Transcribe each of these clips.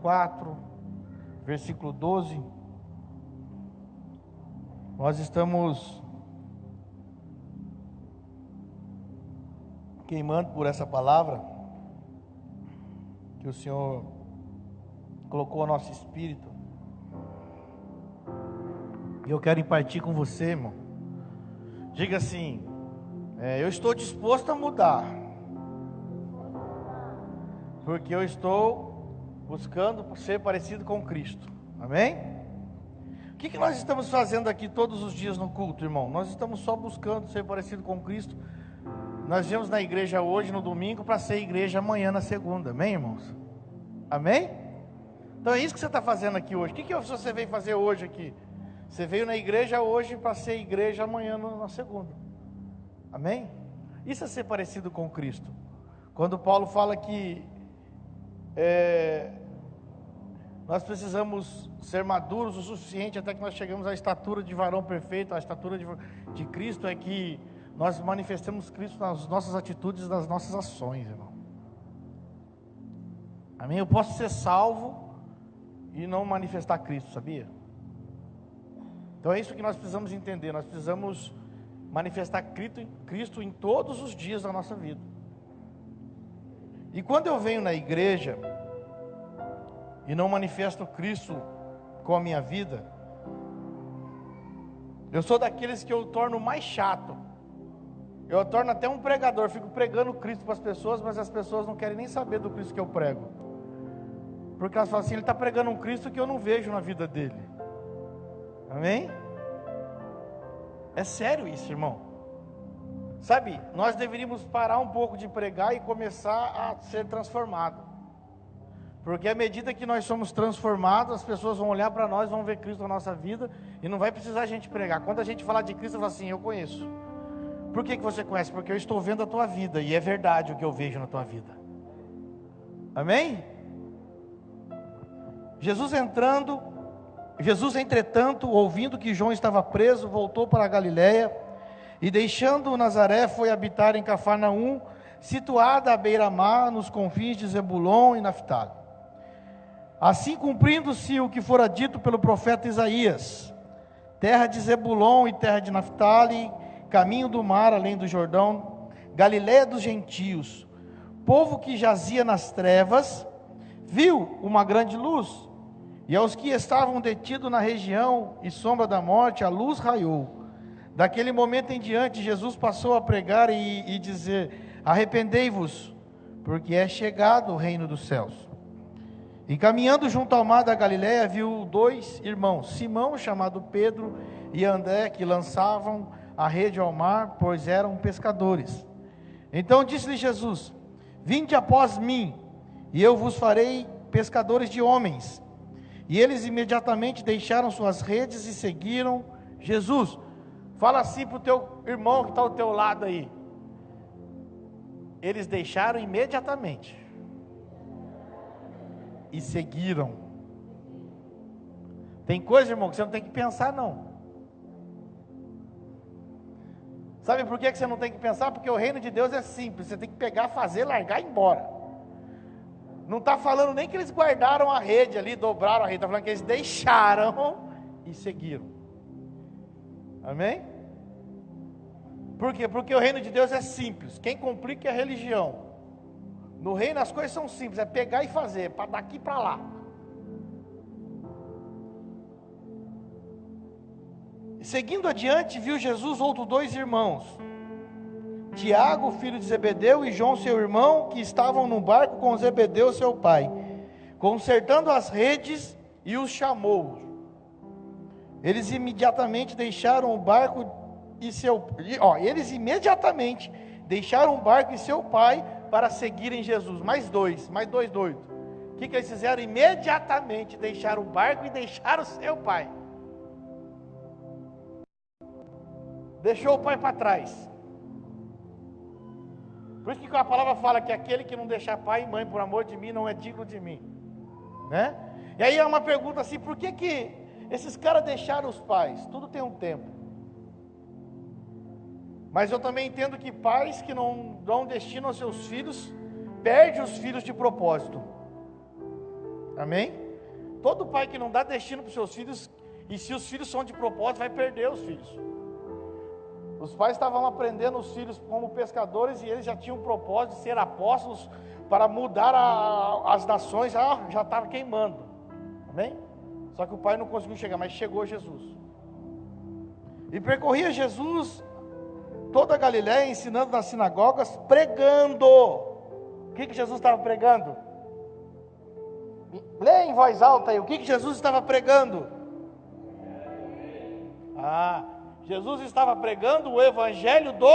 4, versículo 12. Nós estamos queimando por essa palavra que o Senhor colocou ao nosso espírito. E eu quero impartir com você, irmão. Diga assim: eu estou disposto a mudar, porque eu estou buscando ser parecido com Cristo. Amém? O que nós estamos fazendo aqui todos os dias no culto, irmão? Nós estamos só buscando ser parecido com Cristo. Nós viemos na igreja hoje, no domingo, para ser igreja amanhã, na segunda. Amém, irmãos? Amém? Então é isso que você está fazendo aqui hoje. O que você veio fazer hoje aqui? Você veio na igreja hoje para ser igreja amanhã, na segunda. Amém? Isso é ser parecido com Cristo. Quando Paulo fala que nós precisamos ser maduros o suficiente até que nós chegamos à estatura de varão perfeito. A estatura de Cristo é que nós manifestemos Cristo nas nossas atitudes, nas nossas ações, irmão. Amém? Eu posso ser salvo e não manifestar Cristo, sabia? Então é isso que nós precisamos entender. Nós precisamos manifestar Cristo em todos os dias da nossa vida. E quando eu venho na igreja e não manifesto Cristo com a minha vida, eu sou daqueles que eu torno mais chato. Eu torno até um pregador, fico pregando Cristo para as pessoas, mas as pessoas não querem nem saber do Cristo que eu prego, porque elas falam assim: ele está pregando um Cristo que eu não vejo na vida dele. Amém? É sério isso, irmão. Sabe, nós deveríamos parar um pouco de pregar e começar a ser transformado. Porque à medida que nós somos transformados, as pessoas vão olhar para nós, vão ver Cristo na nossa vida, e não vai precisar a gente pregar. Quando a gente falar de Cristo, fala assim: eu conheço. Por que você conhece? Porque eu estou vendo a tua vida, e é verdade o que eu vejo na tua vida. Amém? Jesus, entretanto, ouvindo que João estava preso, voltou para a Galiléia, e deixando Nazaré, foi habitar em Cafarnaum, situada à beira-mar, nos confins de Zebulon e Naftali. Assim cumprindo-se o que fora dito pelo profeta Isaías: terra de Zebulon e terra de Naftali, caminho do mar além do Jordão, Galiléia dos gentios, povo que jazia nas trevas, viu uma grande luz, e aos que estavam detidos na região e sombra da morte, a luz raiou. Daquele momento em diante, Jesus passou a pregar e dizer: arrependei-vos, porque é chegado o reino dos céus. E caminhando junto ao mar da Galiléia, viu 2 irmãos, Simão, chamado Pedro, e André, que lançavam a rede ao mar, pois eram pescadores. Então disse-lhe Jesus: vinde após mim, e eu vos farei pescadores de homens. E eles imediatamente deixaram suas redes e seguiram Jesus. Fala assim para o teu irmão que está ao teu lado aí: eles deixaram imediatamente e seguiram. Tem coisa, irmão, que você não tem que pensar, não. Sabe por que você não tem que pensar? Porque o reino de Deus é simples. Você tem que pegar, fazer, largar e ir embora. Não está falando nem que eles guardaram a rede ali, dobraram a rede. Está falando que eles deixaram e seguiram. Amém? Por quê? Porque o reino de Deus é simples. Quem complica é a religião. No reino as coisas são simples. É pegar e fazer, para daqui para lá. Seguindo adiante, viu Jesus outros 2 irmãos, Tiago, filho de Zebedeu, e João, seu irmão, que estavam no barco com Zebedeu, seu pai, consertando as redes, e os chamou. Eles imediatamente deixaram o barco e seu pai para seguirem Jesus. Mais dois doidos. O que eles fizeram? Imediatamente deixaram o barco e deixaram o seu pai. Deixou o pai para trás. Por isso que a palavra fala que aquele que não deixar pai e mãe por amor de mim não é digno de mim, né? E aí é uma pergunta assim: por que esses caras deixaram os pais? Tudo tem um tempo. Mas eu também entendo que pais que não dão destino aos seus filhos, perdem os filhos de propósito. Amém? Todo pai que não dá destino para os seus filhos, e se os filhos são de propósito, vai perder os filhos. Os pais estavam aprendendo os filhos como pescadores, e eles já tinham o propósito de ser apóstolos para mudar as nações. Já estava queimando. Amém? Só que o pai não conseguiu chegar, mas chegou Jesus. E percorria Jesus toda a Galiléia, ensinando nas sinagogas, pregando. O que Jesus estava pregando? Leia em voz alta aí, o que Jesus estava pregando? Jesus estava pregando o evangelho do...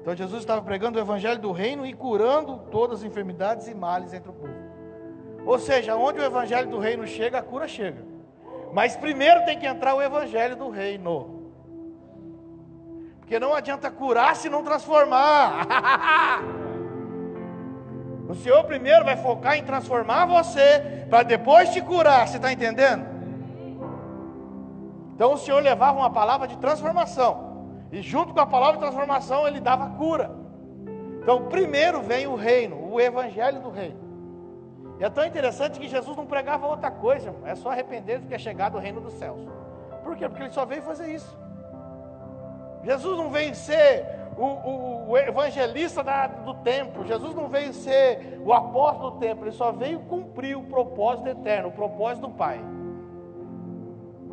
Então Jesus estava pregando o evangelho do reino e curando todas as enfermidades e males entre o povo. Ou seja, onde o evangelho do reino chega, a cura chega. Mas primeiro tem que entrar o evangelho do reino. Porque não adianta curar se não transformar. O Senhor primeiro vai focar em transformar você, para depois te curar. Você está entendendo? Então o Senhor levava uma palavra de transformação, e junto com a palavra de transformação ele dava cura. Então primeiro vem o reino, o evangelho do reino. E é tão interessante que Jesus não pregava outra coisa, é só arrepender do que é chegado o reino dos céus. Por quê? Porque ele só veio fazer isso. Jesus não veio ser o evangelista do templo, Jesus não veio ser o apóstolo do templo, ele só veio cumprir o propósito eterno, o propósito do Pai.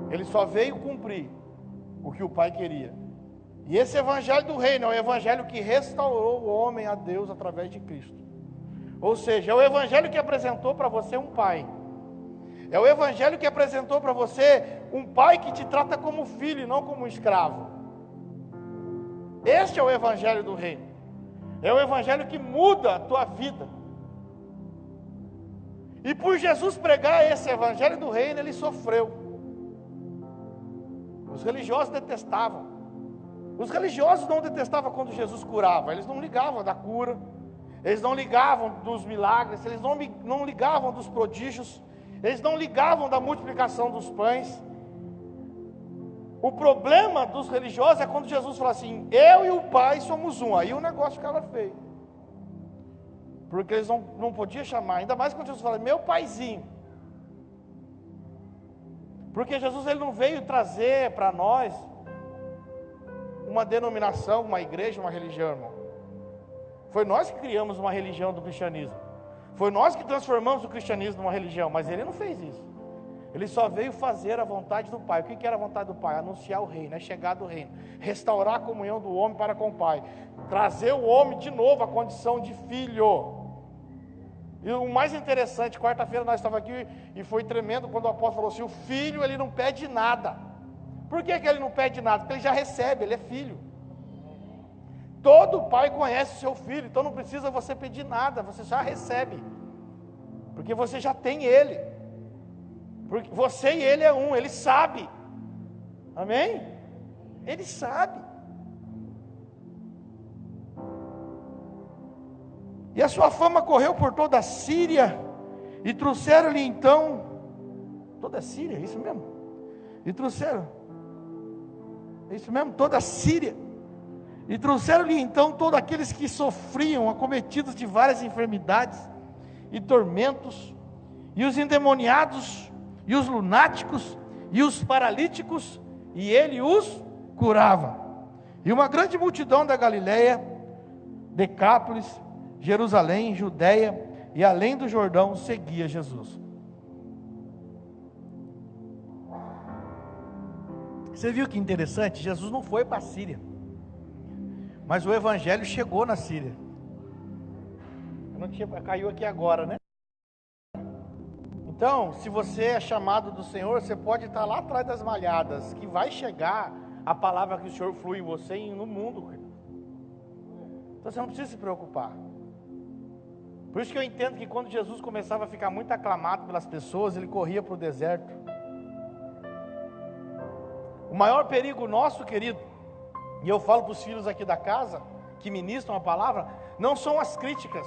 Ele só veio cumprir o que o Pai queria. E esse evangelho do reino é o evangelho que restaurou o homem a Deus através de Cristo. Ou seja, é o evangelho que apresentou para você um pai. É o evangelho que apresentou para você um pai que te trata como filho e não como um escravo. Este é o evangelho do reino. É o evangelho que muda a tua vida. E por Jesus pregar esse evangelho do reino, ele sofreu. Os religiosos detestavam. Os religiosos não detestavam quando Jesus curava. Eles não ligavam da cura. Eles não ligavam dos milagres. Eles não ligavam dos prodígios. Eles não ligavam da multiplicação dos pães. O problema dos religiosos é quando Jesus fala assim: eu e o Pai somos um. Aí o negócio ficava feio. Porque eles não podiam chamar. Ainda mais quando Jesus fala: meu paizinho. Porque Jesus ele não veio trazer para nós uma denominação, uma igreja, uma religião, irmão. Foi nós que criamos uma religião do cristianismo. Foi nós que transformamos o cristianismo numa religião. Mas ele não fez isso. Ele só veio fazer a vontade do Pai. O que era a vontade do Pai? Anunciar o reino, é chegar do reino. Restaurar a comunhão do homem para com o Pai. Trazer o homem de novo à condição de filho. E o mais interessante, quarta-feira nós estávamos aqui e foi tremendo quando o apóstolo falou assim: o filho ele não pede nada. Por que ele não pede nada? Porque ele já recebe, ele é filho. Todo pai conhece o seu filho, então não precisa você pedir nada, você já recebe. Porque você já tem ele. Porque você e ele é um, ele sabe. Amém? Ele sabe. E a sua fama correu por toda a Síria, e trouxeram-lhe então, toda a Síria, é isso mesmo? E trouxeram, é isso mesmo, toda a Síria, e trouxeram-lhe então todos aqueles que sofriam, acometidos de várias enfermidades e tormentos, e os endemoniados, e os lunáticos, e os paralíticos, e ele os curava. E uma grande multidão da Galiléia, Decápolis, Jerusalém, Judeia e além do Jordão seguia Jesus. Você viu que interessante? Jesus não foi para a Síria, mas o evangelho chegou na Síria. Caiu aqui agora, né? Então, se você é chamado do Senhor, você pode estar lá atrás das malhadas, que vai chegar a palavra que o Senhor flui em você e no mundo. Então você não precisa se preocupar. Por isso que eu entendo que quando Jesus começava a ficar muito aclamado pelas pessoas, ele corria para o deserto. O maior perigo nosso, querido, e eu falo para os filhos aqui da casa, que ministram a palavra, não são as críticas.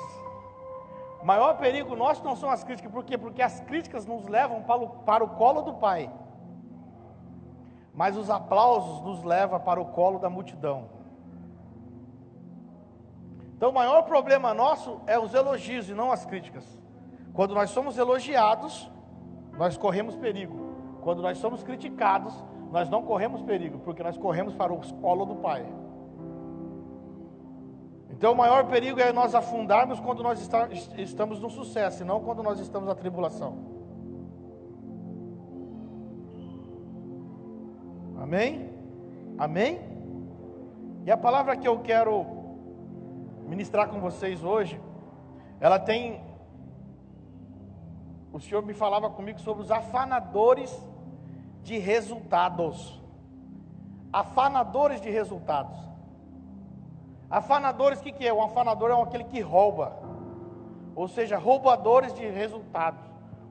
O maior perigo nosso não são as críticas. Por quê? Porque as críticas nos levam para o colo do Pai. Mas os aplausos nos levam para o colo da multidão. Então o maior problema nosso é os elogios e não as críticas. Quando nós somos elogiados, nós corremos perigo. Quando nós somos criticados, nós não corremos perigo, porque nós corremos para o colo do Pai. Então o maior perigo é nós afundarmos quando nós estamos no sucesso, e não quando nós estamos na tribulação. Amém? Amém? E a palavra que eu quero ministrar com vocês hoje, ela tem... O Senhor me falava comigo sobre os afanadores de resultados. Afanadores de resultados. Afanadores, o que é? Um afanador é aquele que rouba. Ou seja, roubadores de resultados.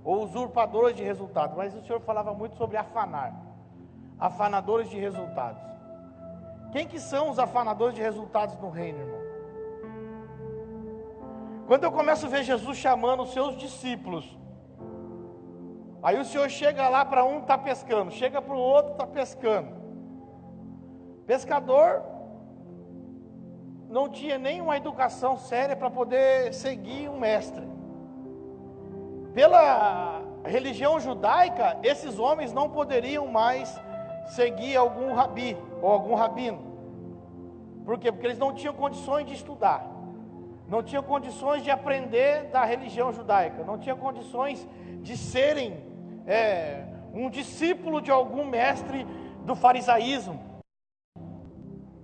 Ou usurpadores de resultados. Mas o Senhor falava muito sobre afanar. Afanadores de resultados. Quem que são os afanadores de resultados no reino, irmão? Quando eu começo a ver Jesus chamando os seus discípulos, aí o Senhor chega lá para um, está pescando, chega para o outro, está pescando. Pescador não tinha nenhuma educação séria para poder seguir um mestre. Pela religião judaica, esses homens não poderiam mais seguir algum rabi ou algum rabino. Por quê? Porque eles não tinham condições de estudar, não tinham condições de aprender da religião judaica, não tinham condições de serem um discípulo de algum mestre do farisaísmo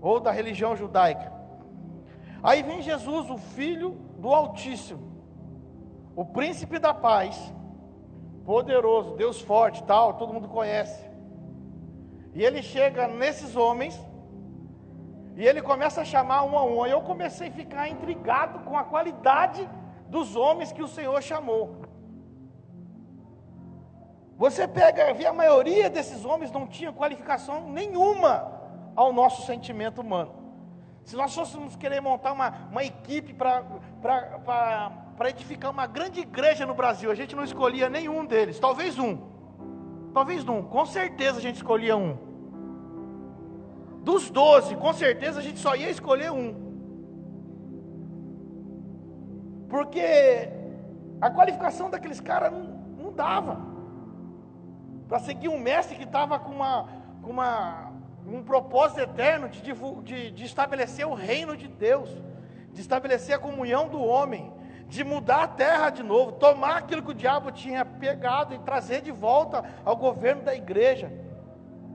ou da religião judaica. Aí vem Jesus, o Filho do Altíssimo, o príncipe da paz, poderoso, Deus forte, tal, todo mundo conhece. E ele chega nesses homens e ele começa a chamar um a um. E eu comecei a ficar intrigado com a qualidade dos homens que o Senhor chamou. Você vê a maioria desses homens não tinha qualificação nenhuma ao nosso sentimento humano. Se nós fôssemos querer montar uma equipe para edificar uma grande igreja no Brasil, a gente não escolhia nenhum deles, talvez um, com certeza a gente escolhia um. Dos 12, com certeza a gente só ia escolher um. Porque a qualificação daqueles caras não dava para seguir um mestre que estava com um propósito eterno de estabelecer o reino de Deus, de estabelecer a comunhão do homem, de mudar a terra de novo, tomar aquilo que o diabo tinha pegado e trazer de volta ao governo da igreja.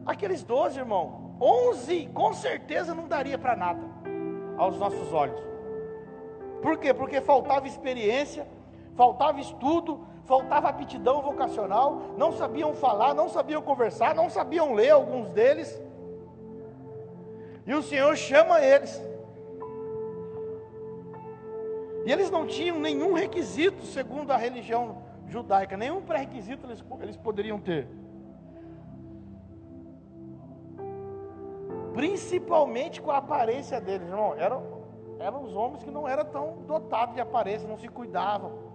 Aqueles 12, irmão, 11 com certeza não daria para nada aos nossos olhos. Por quê? Porque faltava experiência, faltava estudo, faltava aptidão vocacional, não sabiam falar, não sabiam conversar, não sabiam ler, alguns deles. E o Senhor chama eles. E eles não tinham nenhum requisito segundo a religião judaica, nenhum pré-requisito eles poderiam ter. Principalmente com a aparência deles, irmão. Eram os homens que não eram tão dotados de aparência, não se cuidavam.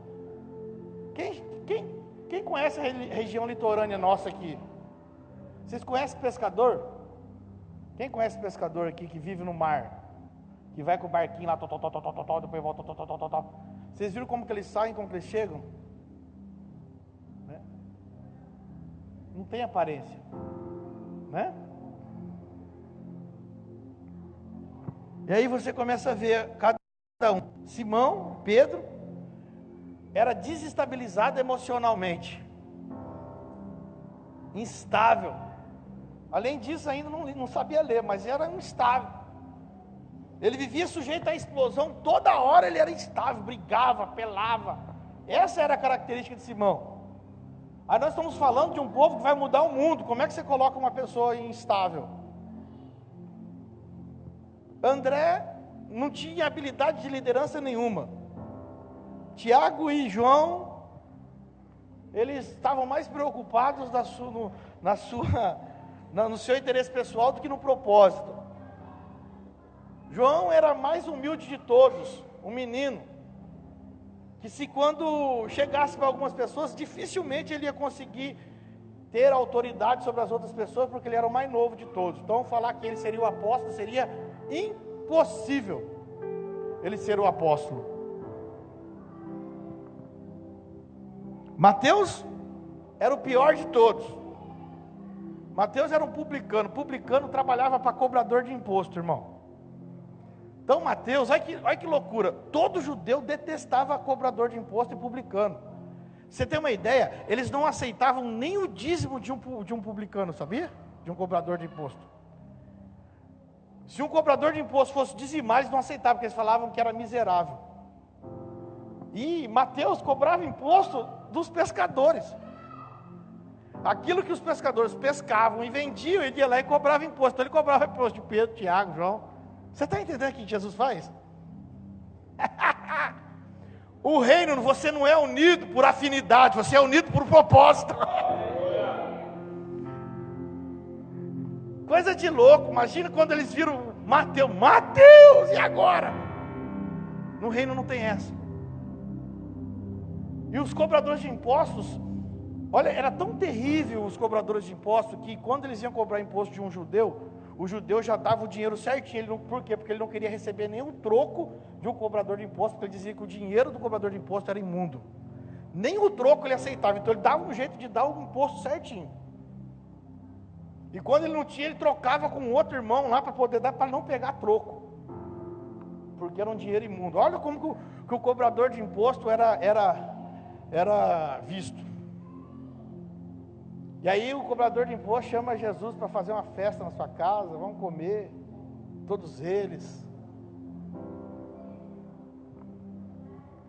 Quem conhece a região litorânea nossa aqui? Vocês conhecem pescador? Quem conhece pescador aqui que vive no mar? Que vai com o barquinho lá, depois volta, Vocês viram como que eles saem, como que eles chegam? Né? Não tem aparência, né? E aí você começa a ver cada um. Simão, Pedro, era desestabilizado emocionalmente, instável. Além disso, ainda não sabia ler, mas era instável. Ele vivia sujeito à explosão, toda hora ele era instável, brigava, apelava. Essa era a característica de Simão. Aí nós estamos falando de um povo que vai mudar o mundo. Como é que você coloca uma pessoa instável? André não tinha habilidade de liderança nenhuma. Tiago e João, eles estavam mais preocupados no seu interesse pessoal do que no propósito. João era mais humilde de todos, um menino, que se quando chegasse para algumas pessoas, dificilmente ele ia conseguir ter autoridade sobre as outras pessoas, porque ele era o mais novo de todos. Então falar que ele seria o apóstolo seria impossível, ele ser o apóstolo. Mateus era o pior de todos. Mateus era um publicano. Publicano trabalhava para cobrador de imposto, irmão. Então Mateus, olha que loucura. Todo judeu detestava cobrador de imposto e publicano. Você tem uma ideia? Eles não aceitavam nem o dízimo de um publicano, sabia? De um cobrador de imposto. Se um cobrador de imposto fosse dizimar, eles não aceitavam, porque eles falavam que era miserável. E Mateus cobrava imposto dos pescadores. Aquilo que os pescadores pescavam e vendiam, ele ia lá e cobrava imposto. Então ele cobrava imposto de Pedro, Tiago, João. Você está entendendo o que Jesus faz? O reino, você não é unido por afinidade, você é unido por propósito. Coisa de louco. Imagina quando eles viram Mateus, e agora? No reino não tem essa. E os cobradores de impostos, olha, era tão terrível os cobradores de impostos, que quando eles iam cobrar imposto de um judeu, o judeu já dava o dinheiro certinho. Por quê? Porque ele não queria receber nenhum troco de um cobrador de imposto, porque ele dizia que o dinheiro do cobrador de imposto era imundo. Nem o troco ele aceitava, então ele dava um jeito de dar o imposto certinho. E quando ele não tinha, ele trocava com outro irmão lá para poder dar, para não pegar troco, porque era um dinheiro imundo. Olha como que o cobrador de imposto era visto. E aí o cobrador de imposto chama Jesus para fazer uma festa na sua casa, vamos comer, todos eles.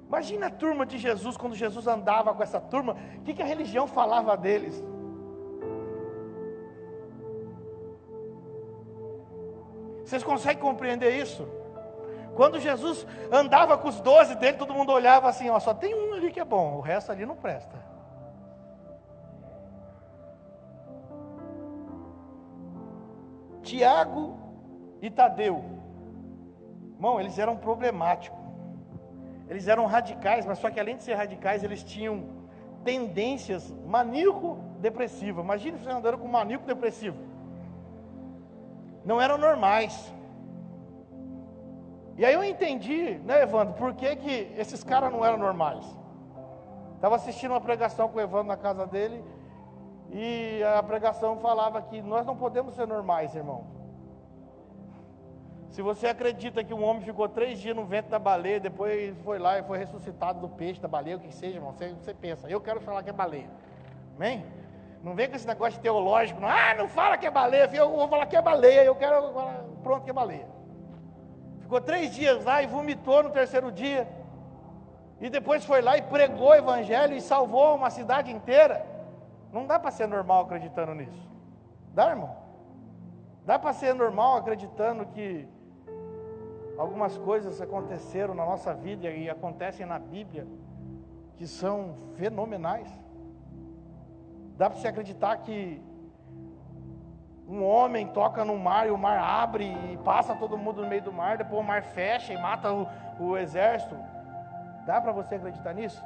Imagina a turma de Jesus, quando Jesus andava com essa turma, o que a religião falava deles? Vocês conseguem compreender isso? Quando Jesus andava com os 12 dele, todo mundo olhava assim, ó, só tem um ali que é bom, o resto ali não presta. Tiago e Tadeu, irmão, eles eram problemáticos, eles eram radicais, mas só que além de ser radicais, eles tinham tendências maníaco-depressivas. Imagina você andando com maníaco-depressivo, não eram normais. E aí eu entendi, né, Evandro, por que esses caras não eram normais. Estava assistindo uma pregação com o Evandro na casa dele, e a pregação falava que nós não podemos ser normais, irmão. Se você acredita que um homem ficou 3 dias no ventre da baleia, depois foi lá e foi ressuscitado do peixe, da baleia, o que seja, irmão, você pensa, eu quero falar que é baleia, amém? Não vem com esse negócio teológico, não fala que é baleia, eu vou falar que é baleia, eu quero, pronto, que é baleia. Ficou 3 dias lá e vomitou no 3º dia, e depois foi lá e pregou o evangelho e salvou uma cidade inteira. Não dá para ser normal acreditando nisso. Dá, irmão? Dá para ser normal acreditando que algumas coisas aconteceram na nossa vida e acontecem na Bíblia, que são fenomenais? Dá para você acreditar que um homem toca no mar e o mar abre e passa todo mundo no meio do mar, depois o mar fecha e mata o exército? Dá para você acreditar nisso?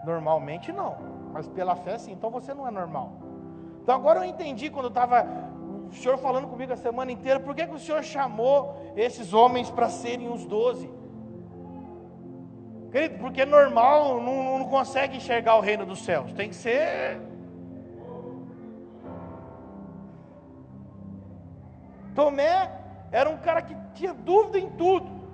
Normalmente não, mas pela fé sim. Então você não é normal. Então agora eu entendi, quando estava o Senhor falando comigo a semana inteira, por que o Senhor chamou esses homens para serem os 12? Querido, porque normal não consegue enxergar o reino dos céus, tem que ser... Tomé era um cara que tinha dúvida em tudo.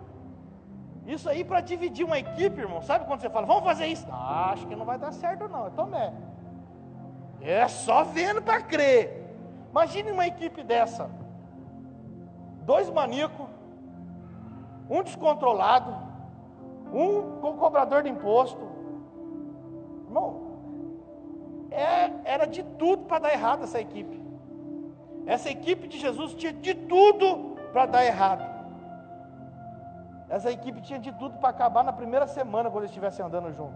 Isso aí para dividir uma equipe, irmão, sabe quando você fala, vamos fazer isso? Acho que não vai dar certo não, é Tomé. É só vendo para crer. Imagine uma equipe dessa, 2 maníacos, um descontrolado, um com cobrador de imposto. Irmão, era de tudo para dar errado essa equipe. Essa equipe de Jesus tinha de tudo para dar errado. Essa equipe tinha de tudo para acabar na primeira semana, quando eles estivessem andando junto.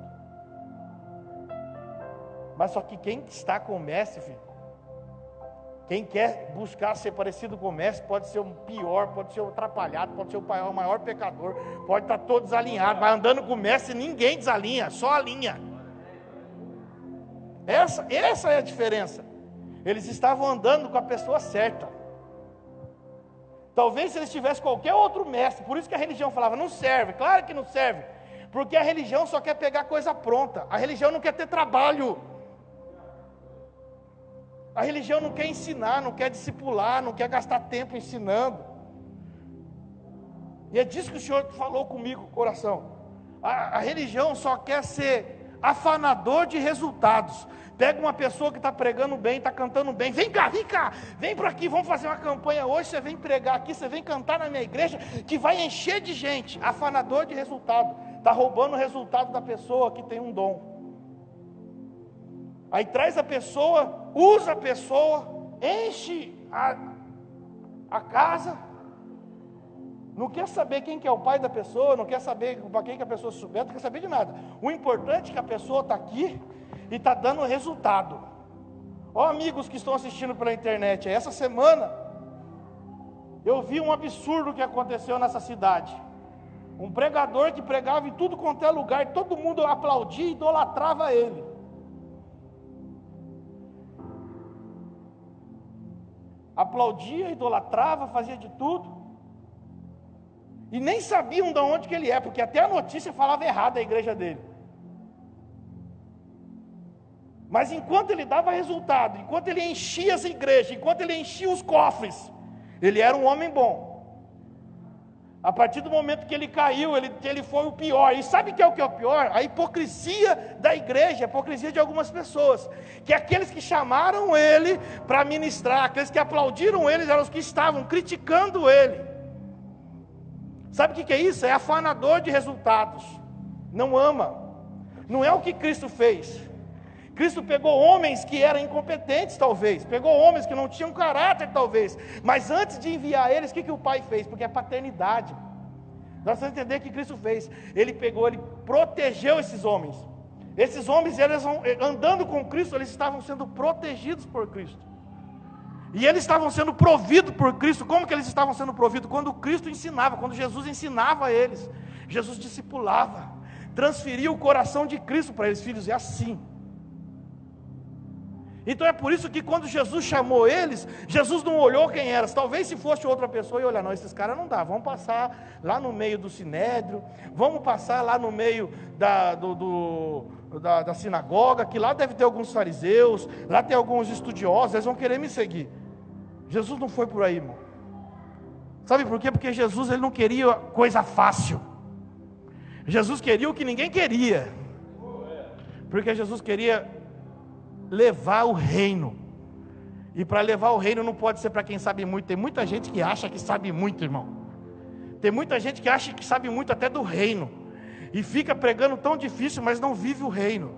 Mas só que quem está com o mestre, filho, quem quer buscar ser parecido com o mestre, pode ser o pior, pode ser o atrapalhado, pode ser o maior pecador, pode estar todo desalinhado, mas andando com o mestre ninguém desalinha, só alinha. Essa é a diferença. Eles estavam andando com a pessoa certa. Talvez se eles tivessem qualquer outro mestre, por isso que a religião falava, não serve, claro que não serve, Porque a religião só quer pegar coisa pronta. A religião não quer ter trabalho. A religião não quer ensinar, não quer discipular, não quer gastar tempo ensinando. E é disso que o Senhor falou comigo, coração. A religião só quer ser afanador de resultados. Pega uma pessoa que está pregando bem, está cantando bem, vem cá, vem para aqui, vamos fazer uma campanha hoje, você vem pregar aqui, você vem cantar na minha igreja, que vai encher de gente. Afanador de resultado, está roubando o resultado da pessoa que tem um dom. Aí traz a pessoa, usa a pessoa, enche a casa, não quer saber quem que é o pai da pessoa, não quer saber para quem que a pessoa se submete, não quer saber de nada. O importante é que a pessoa está aqui e está dando resultado. Ó, amigos que estão assistindo pela internet, essa semana eu vi um absurdo que aconteceu nessa cidade. Um pregador que pregava em tudo quanto é lugar, todo mundo aplaudia e idolatrava ele. Aplaudia, idolatrava, fazia de tudo. E nem sabiam de onde que ele é, porque até a notícia falava errado a igreja dele. Mas enquanto ele dava resultado, enquanto ele enchia as igrejas, enquanto ele enchia os cofres, ele era um homem bom. A partir do momento que ele caiu, ele foi o pior. E sabe o que é o pior? A hipocrisia da igreja, a hipocrisia de algumas pessoas. Que aqueles que chamaram ele para ministrar, aqueles que aplaudiram ele, eram os que estavam criticando ele. Sabe o que é isso? É afanador de resultados. Não ama. Não é o que Cristo fez. Cristo pegou homens que eram incompetentes, talvez. Pegou homens que não tinham caráter, talvez. Mas antes de enviar eles, o que o Pai fez? Porque é paternidade. Nós precisamos entender o que Cristo fez. Ele pegou, ele protegeu esses homens. Esses homens, eles andando com Cristo, eles estavam sendo protegidos por Cristo. E eles estavam sendo providos por Cristo. Como que eles estavam sendo providos? Quando Cristo ensinava, quando Jesus ensinava a eles. Jesus discipulava, transferia o coração de Cristo para eles. Filhos, é assim. Então é por isso que quando Jesus chamou eles, Jesus não olhou quem era. Talvez se fosse outra pessoa, ia olhar, não, esses caras não dá, vamos passar lá no meio do sinédrio, vamos passar lá no meio da sinagoga, que lá deve ter alguns fariseus, lá tem alguns estudiosos, eles vão querer me seguir. Jesus não foi por aí, irmão. Sabe por quê? Porque Jesus, ele não queria coisa fácil. Jesus queria o que ninguém queria. Porque Jesus queria levar o reino. E para levar o reino não pode ser para quem sabe muito. Tem muita gente que acha que sabe muito, irmão. Tem muita gente que acha que sabe muito até do reino. E fica pregando tão difícil, mas não vive o reino.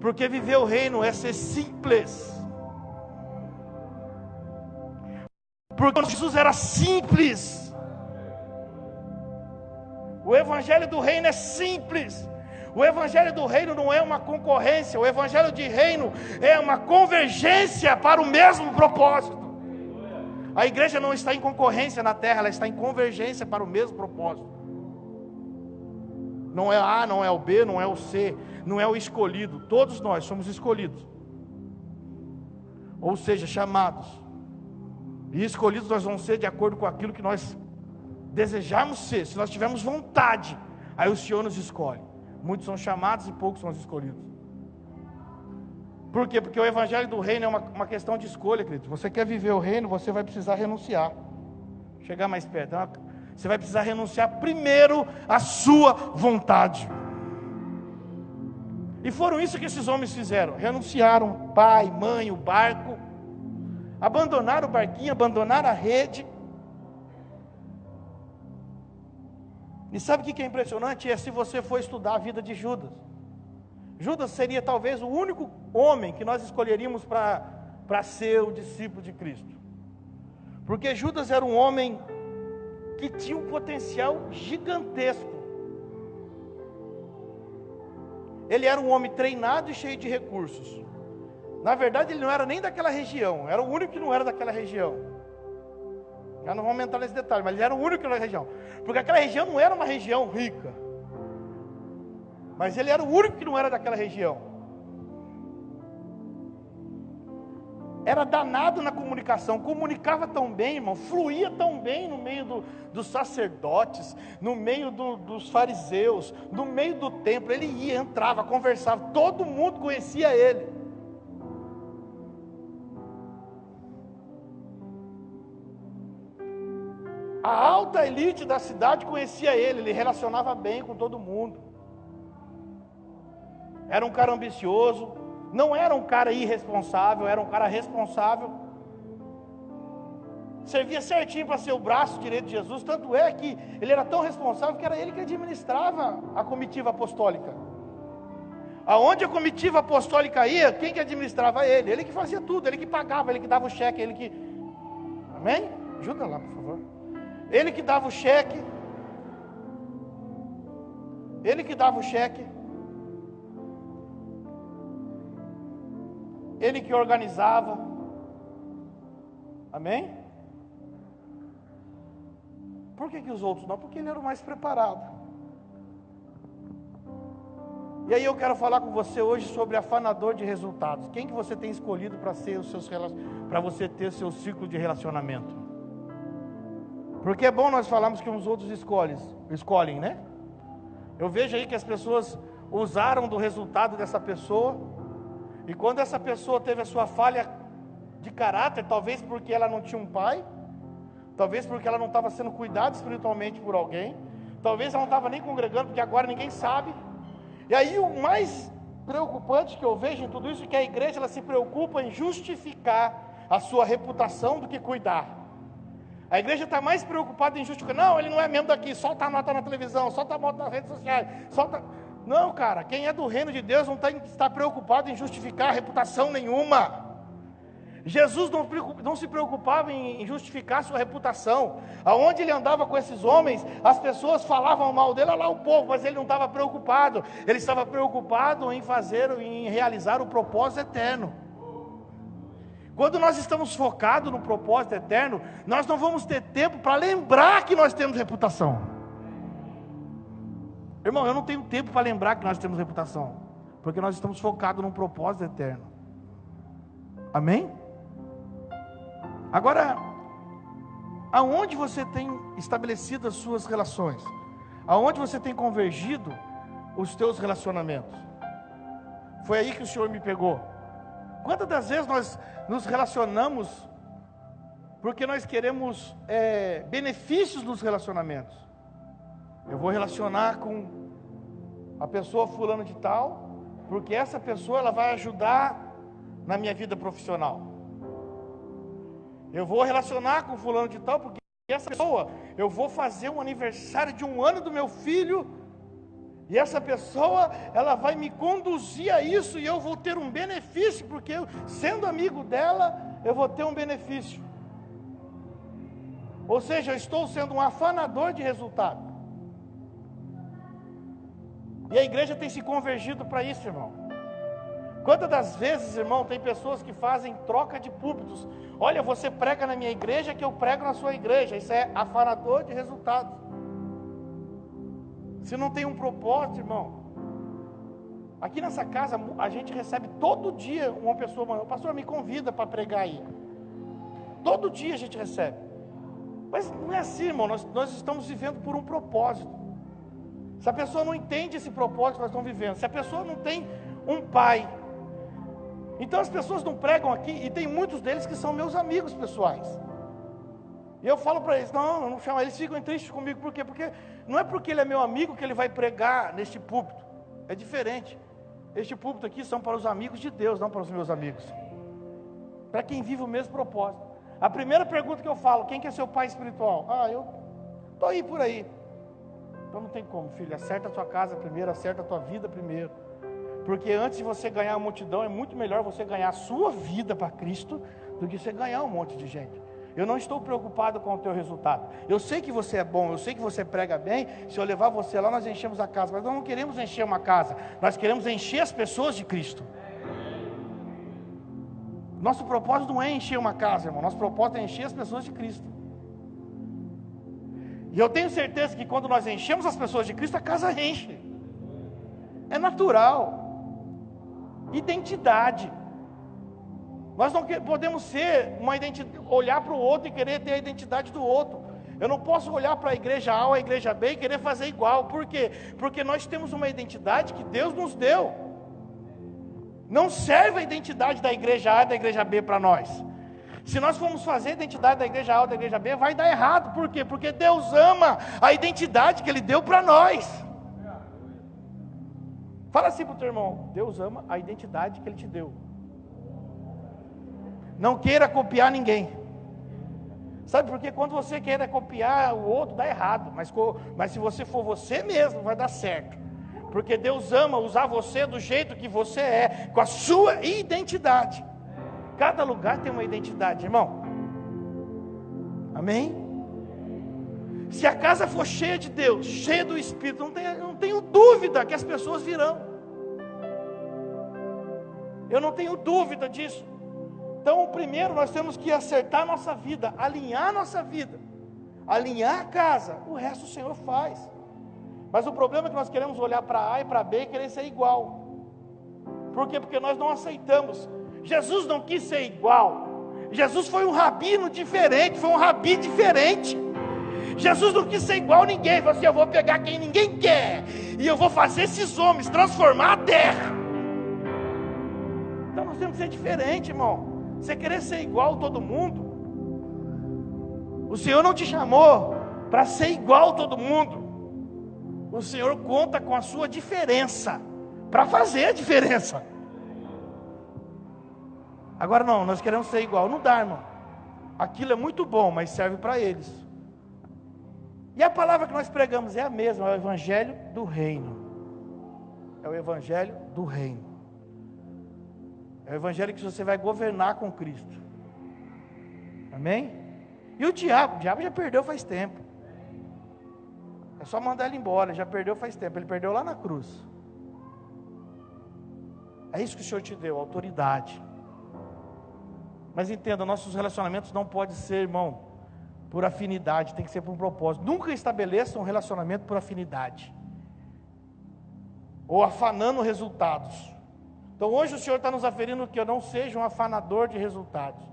Porque viver o reino é ser simples. Porque Jesus era simples. O evangelho do reino é simples. O evangelho do reino não é uma concorrência. O evangelho de reino é uma convergência para o mesmo propósito. A igreja não está em concorrência na terra, ela está em convergência para o mesmo propósito. Não é A, não é o B, não é o C, não é o escolhido. Todos nós somos escolhidos. Ou seja, chamados. E escolhidos nós vamos ser de acordo com aquilo que nós desejarmos ser. Se nós tivermos vontade, aí o Senhor nos escolhe. Muitos são chamados e poucos são os escolhidos. Por quê? Porque o evangelho do reino é uma questão de escolha, querido. Você quer viver o reino, você vai precisar renunciar. Chegar mais perto. Você vai precisar renunciar primeiro à sua vontade. E foram isso que esses homens fizeram. Renunciaram pai, mãe, o barco. Abandonaram o barquinho, abandonaram a rede. E sabe o que é impressionante? É se você for estudar a vida de Judas. Judas seria talvez o único homem que nós escolheríamos para ser o discípulo de Cristo. Porque Judas era um homem que tinha um potencial gigantesco. Ele era um homem treinado e cheio de recursos. Na verdade ele não era nem daquela região, era o único que não era daquela região. Já não vamos entrar nesse detalhe, mas ele era o único naquela região. Porque aquela região não era uma região rica. Mas ele era o único que não era daquela região. era danado na comunicação, comunicava tão bem, irmão, fluía tão bem no meio dos sacerdotes, no meio dos fariseus, no meio do templo. Ele ia, entrava, conversava, todo mundo conhecia ele. A alta elite da cidade conhecia ele relacionava bem com todo mundo. Era um cara ambicioso, não era um cara irresponsável, era um cara responsável. Servia certinho para ser o braço direito de Jesus, tanto é que ele era tão responsável que era ele que administrava a comitiva apostólica. Aonde a comitiva apostólica ia, quem que administrava ele? Ele que fazia tudo, ele que pagava, ele que dava o cheque, ele que... Amém? Ajuda lá, por favor. Ele que dava o cheque. Ele que dava o cheque. Ele que organizava. Amém? Por que os outros não? Porque ele era o mais preparado. E aí eu quero falar com você hoje sobre afanador de resultados. Quem que você tem escolhido para ser para você ter seu ciclo de relacionamento? Porque é bom nós falarmos que uns outros escolhem, né? Eu vejo aí que as pessoas usaram do resultado dessa pessoa. E quando essa pessoa teve a sua falha de caráter, talvez porque ela não tinha um pai, talvez porque ela não estava sendo cuidada espiritualmente por alguém, talvez ela não estava nem congregando, porque agora ninguém sabe. E aí o mais preocupante que eu vejo em tudo isso é que a igreja ela se preocupa em justificar a sua reputação do que cuidar. A igreja está mais preocupada em justificar, não, ele não é membro daqui, solta a nota na televisão, solta a nota nas redes sociais, solta... Não, cara, quem é do reino de Deus não está preocupado em justificar reputação nenhuma. Jesus não se preocupava em justificar sua reputação. Aonde ele andava com esses homens, as pessoas falavam mal dele, olha lá o povo, mas ele não estava preocupado. Ele estava preocupado em realizar o propósito eterno. Quando nós estamos focados no propósito eterno, nós não vamos ter tempo para lembrar que nós temos reputação. Irmão, eu não tenho tempo para lembrar que nós temos reputação, porque nós estamos focados num propósito eterno. Amém? Agora, aonde você tem estabelecido as suas relações? Aonde você tem convergido os teus relacionamentos? Foi aí que o Senhor me pegou. Quantas das vezes nós nos relacionamos porque nós queremos benefícios nos relacionamentos? Eu vou relacionar com a pessoa fulano de tal, porque essa pessoa ela vai ajudar na minha vida profissional. Eu vou relacionar com fulano de tal, porque essa pessoa, eu vou fazer um aniversário de 1 ano do meu filho, e essa pessoa, ela vai me conduzir a isso, e eu vou ter um benefício, porque eu, sendo amigo dela, eu vou ter um benefício. Ou seja, eu estou sendo um afanador de resultado. E a igreja tem se convergido para isso, irmão. Quantas das vezes, irmão, tem pessoas que fazem troca de púlpitos. Olha, você prega na minha igreja que eu prego na sua igreja. Isso é afanador de resultados. Se não tem um propósito, irmão. Aqui nessa casa, a gente recebe todo dia uma pessoa, o pastor me convida para pregar aí. Todo dia a gente recebe. Mas não é assim, irmão, nós estamos vivendo por um propósito. Se a pessoa não entende esse propósito que nós estamos vivendo, se a pessoa não tem um pai, então as pessoas não pregam aqui, e tem muitos deles que são meus amigos pessoais, e eu falo para eles, não, eu não chamo, eles ficam tristes comigo, por quê? Porque não é porque ele é meu amigo que ele vai pregar neste púlpito, é diferente. Este púlpito aqui são para os amigos de Deus, não para os meus amigos, para quem vive o mesmo propósito. A primeira pergunta que eu falo, quem que é seu pai espiritual? Eu estou aí por aí. Então não tem como, filho, acerta a tua casa primeiro, acerta a tua vida primeiro, porque antes de você ganhar a multidão, é muito melhor você ganhar a sua vida para Cristo, do que você ganhar um monte de gente. Eu não estou preocupado com o teu resultado, eu sei que você é bom, eu sei que você prega bem, se eu levar você lá, nós enchemos a casa, mas nós não queremos encher uma casa, nós queremos encher as pessoas de Cristo. Nosso propósito não é encher uma casa, irmão, nosso propósito é encher as pessoas de Cristo. E eu tenho certeza que quando nós enchemos as pessoas de Cristo, a casa enche. É natural. Identidade. Nós não podemos ser uma identidade, olhar para o outro e querer ter a identidade do outro. Eu não posso olhar para a igreja A ou a igreja B e querer fazer igual. Por quê? Porque nós temos uma identidade que Deus nos deu. Não serve a identidade da igreja A e da igreja B para nós. Se nós formos fazer a identidade da igreja A ou da igreja B, vai dar errado. Por quê? Porque Deus ama a identidade que Ele deu para nós. Fala assim para o teu irmão: Deus ama a identidade que Ele te deu. Não queira copiar ninguém. Sabe por quê? Quando você queira copiar o outro, dá errado. Mas se você for você mesmo, vai dar certo. Porque Deus ama usar você do jeito que você é, com a sua identidade. Cada lugar tem uma identidade, irmão. Amém? Se a casa for cheia de Deus, cheia do Espírito, não tenho dúvida que as pessoas virão. Eu não tenho dúvida disso. Então, primeiro nós temos que acertar a nossa vida, alinhar a nossa vida, alinhar a casa. O resto o Senhor faz. Mas o problema é que nós queremos olhar para A e para B e querer ser igual. Por quê? Porque nós não aceitamos. Jesus não quis ser igual. Jesus foi um rabino diferente, foi um rabi diferente. Jesus não quis ser igual a ninguém. Ele falou assim: eu vou pegar quem ninguém quer e eu vou fazer esses homens transformar a terra. Então nós temos que ser diferente, irmão. Você querer ser igual a todo mundo, o Senhor não te chamou para ser igual a todo mundo. O Senhor conta com a sua diferença para fazer a diferença. Agora não, nós queremos ser igual. Não dá, irmão. Aquilo é muito bom, mas serve para eles. E a palavra que nós pregamos é a mesma, é o Evangelho do Reino. É o Evangelho do Reino. É o Evangelho que você vai governar com Cristo. Amém? E o diabo já perdeu faz tempo. É só mandar ele embora, já perdeu faz tempo. Ele perdeu lá na cruz. É isso que o Senhor te deu, autoridade. Mas entenda, nossos relacionamentos não podem ser, irmão, por afinidade, tem que ser por um propósito. Nunca estabeleça um relacionamento por afinidade, ou afanando resultados. Então hoje o Senhor está nos aferindo que eu não seja um afanador de resultados.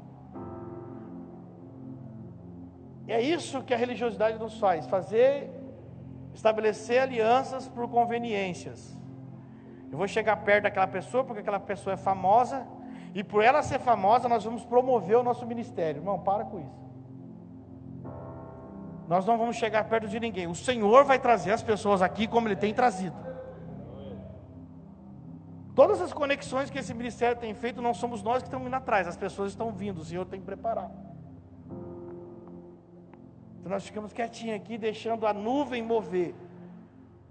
E é isso que a religiosidade nos faz, estabelecer alianças por conveniências. Eu vou chegar perto daquela pessoa porque aquela pessoa é famosa, e por ela ser famosa nós vamos promover o nosso ministério. Irmão, para com isso. Nós não vamos chegar perto de ninguém. O Senhor vai trazer as pessoas aqui como Ele tem trazido. Todas as conexões que esse ministério tem feito, não somos nós que estamos indo atrás, as pessoas estão vindo, o Senhor tem que preparar. Então nós ficamos quietinhos aqui, deixando a nuvem mover.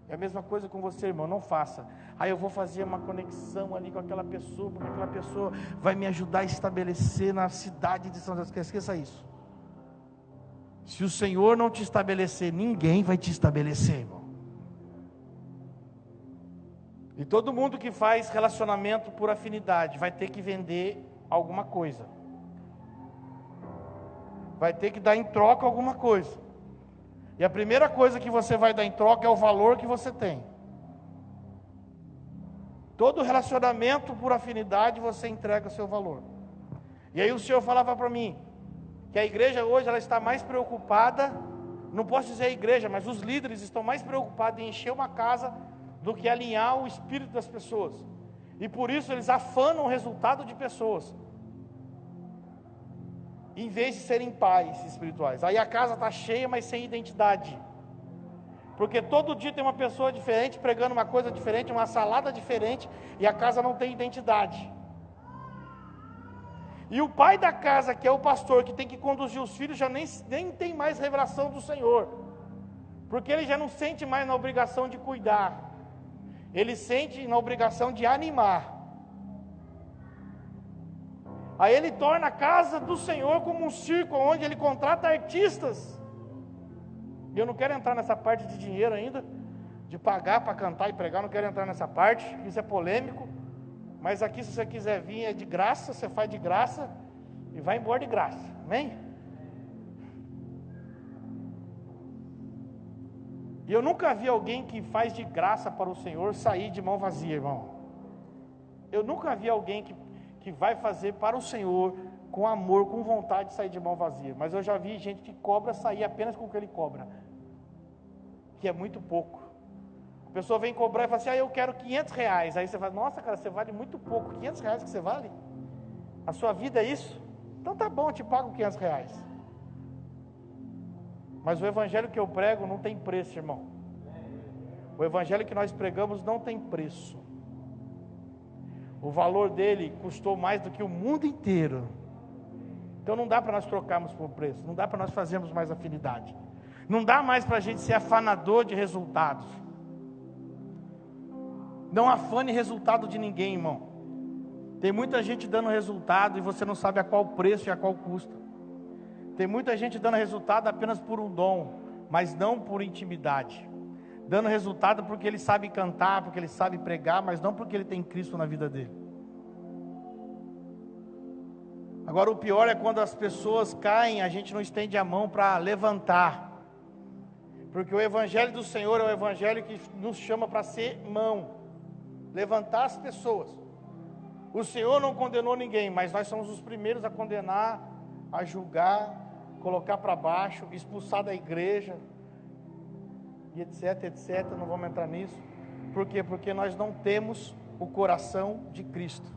É a mesma coisa com você, irmão, não faça. Eu vou fazer uma conexão ali com aquela pessoa, porque aquela pessoa vai me ajudar a estabelecer na cidade de São José. Esqueça isso. Se o Senhor não te estabelecer, ninguém vai te estabelecer, irmão. E todo mundo que faz relacionamento por afinidade vai ter que vender alguma coisa. Vai ter que dar em troca alguma coisa. E a primeira coisa que você vai dar em troca é o valor que você tem. Todo relacionamento por afinidade você entrega o seu valor. E aí o Senhor falava para mim que a igreja hoje ela está mais preocupada, não posso dizer a igreja, mas os líderes estão mais preocupados em encher uma casa do que alinhar o espírito das pessoas. E por isso eles afanam o resultado de pessoas, em vez de serem pais espirituais. Aí a casa está cheia, mas sem identidade. Porque todo dia tem uma pessoa diferente, pregando uma coisa diferente, uma salada diferente, e a casa não tem identidade. E o pai da casa, que é o pastor, que tem que conduzir os filhos, já nem tem mais revelação do Senhor. Porque ele já não sente mais na obrigação de cuidar. Ele sente na obrigação de animar. Aí ele torna a casa do Senhor como um circo, onde ele contrata artistas. E eu não quero entrar nessa parte de dinheiro ainda, de pagar para cantar e pregar, não quero entrar nessa parte, isso é polêmico. Mas aqui, se você quiser vir, é de graça, você faz de graça e vai embora de graça, amém? E eu nunca vi alguém que faz de graça para o Senhor sair de mão vazia, irmão. Eu nunca vi alguém que que vai fazer para o Senhor, com amor, com vontade de sair de mão vazia. Mas eu já vi gente que cobra sair apenas com o que ele cobra, que é muito pouco. A pessoa vem cobrar e fala assim, eu quero R$500. Aí você fala, nossa cara, você vale muito pouco, R$500 que você vale? A sua vida é isso? Então tá bom, eu te pago R$500. Mas o evangelho que eu prego não tem preço, irmão. O evangelho que nós pregamos não tem preço. O valor dele custou mais do que o mundo inteiro. Então não dá para nós trocarmos por preço. Não dá para nós fazermos mais afinidade. Não dá mais para a gente ser afanador de resultados. Não afane resultado de ninguém, irmão. Tem muita gente dando resultado e você não sabe a qual preço e a qual custa. Tem muita gente dando resultado apenas por um dom, mas não por intimidade. Dando resultado porque ele sabe cantar, porque ele sabe pregar, mas não porque ele tem Cristo na vida dele. Agora o pior é quando as pessoas caem, a gente não estende a mão para levantar. Porque o evangelho do Senhor é o evangelho que nos chama para ser mão, levantar as pessoas. O Senhor não condenou ninguém, mas nós somos os primeiros a condenar, a julgar, colocar para baixo, expulsar da igreja, e etc, etc, não vamos entrar nisso. Por quê? Porque nós não temos o coração de Cristo.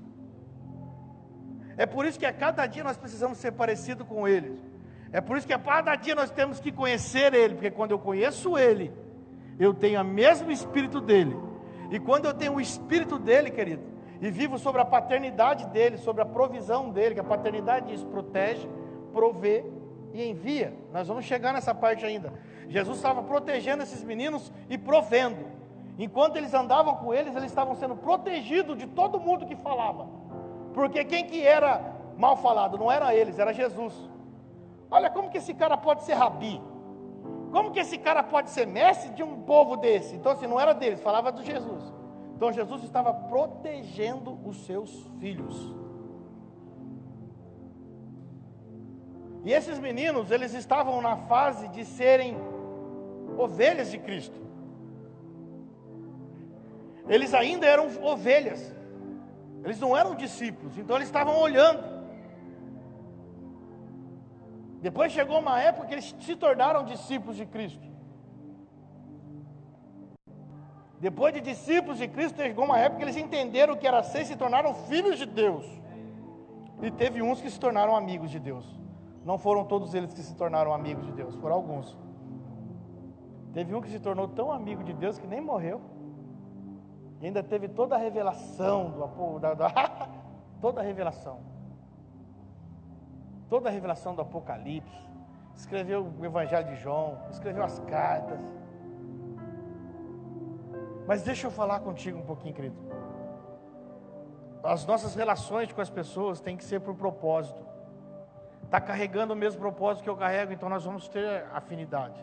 É por isso que a cada dia nós precisamos ser parecidos com Ele. É por isso que a cada dia nós temos que conhecer Ele, porque quando eu conheço Ele, eu tenho o mesmo Espírito dEle. E quando eu tenho o Espírito dEle, querido, e vivo sobre a paternidade dEle, sobre a provisão dEle, que a paternidade diz, protege, provê e envia. Nós vamos chegar nessa parte ainda. Jesus estava protegendo esses meninos e provendo. Enquanto eles andavam com eles estavam sendo protegidos de todo mundo que falava. Porque quem que era mal falado? Não era eles, era Jesus. Olha como que esse cara pode ser rabi. Como que esse cara pode ser mestre de um povo desse? Então assim, não era deles, falava de Jesus. Então Jesus estava protegendo os seus filhos. E esses meninos, eles estavam na fase de serem ovelhas de Cristo. Eles ainda eram ovelhas. Eles não eram discípulos, então eles estavam olhando. Depois chegou uma época que eles se tornaram discípulos de Cristo. Depois de discípulos de Cristo, chegou uma época que eles entenderam o que era ser e se tornaram filhos de Deus. E teve uns que se tornaram amigos de Deus. Não foram todos eles que se tornaram amigos de Deus, foram alguns. Teve um que se tornou tão amigo de Deus que nem morreu. E ainda teve toda a revelação toda a revelação. Toda a revelação do Apocalipse. Escreveu o Evangelho de João, escreveu as cartas. Mas deixa eu falar contigo um pouquinho, querido. As nossas relações com as pessoas têm que ser por propósito. Está carregando o mesmo propósito que eu carrego, então nós vamos ter afinidade.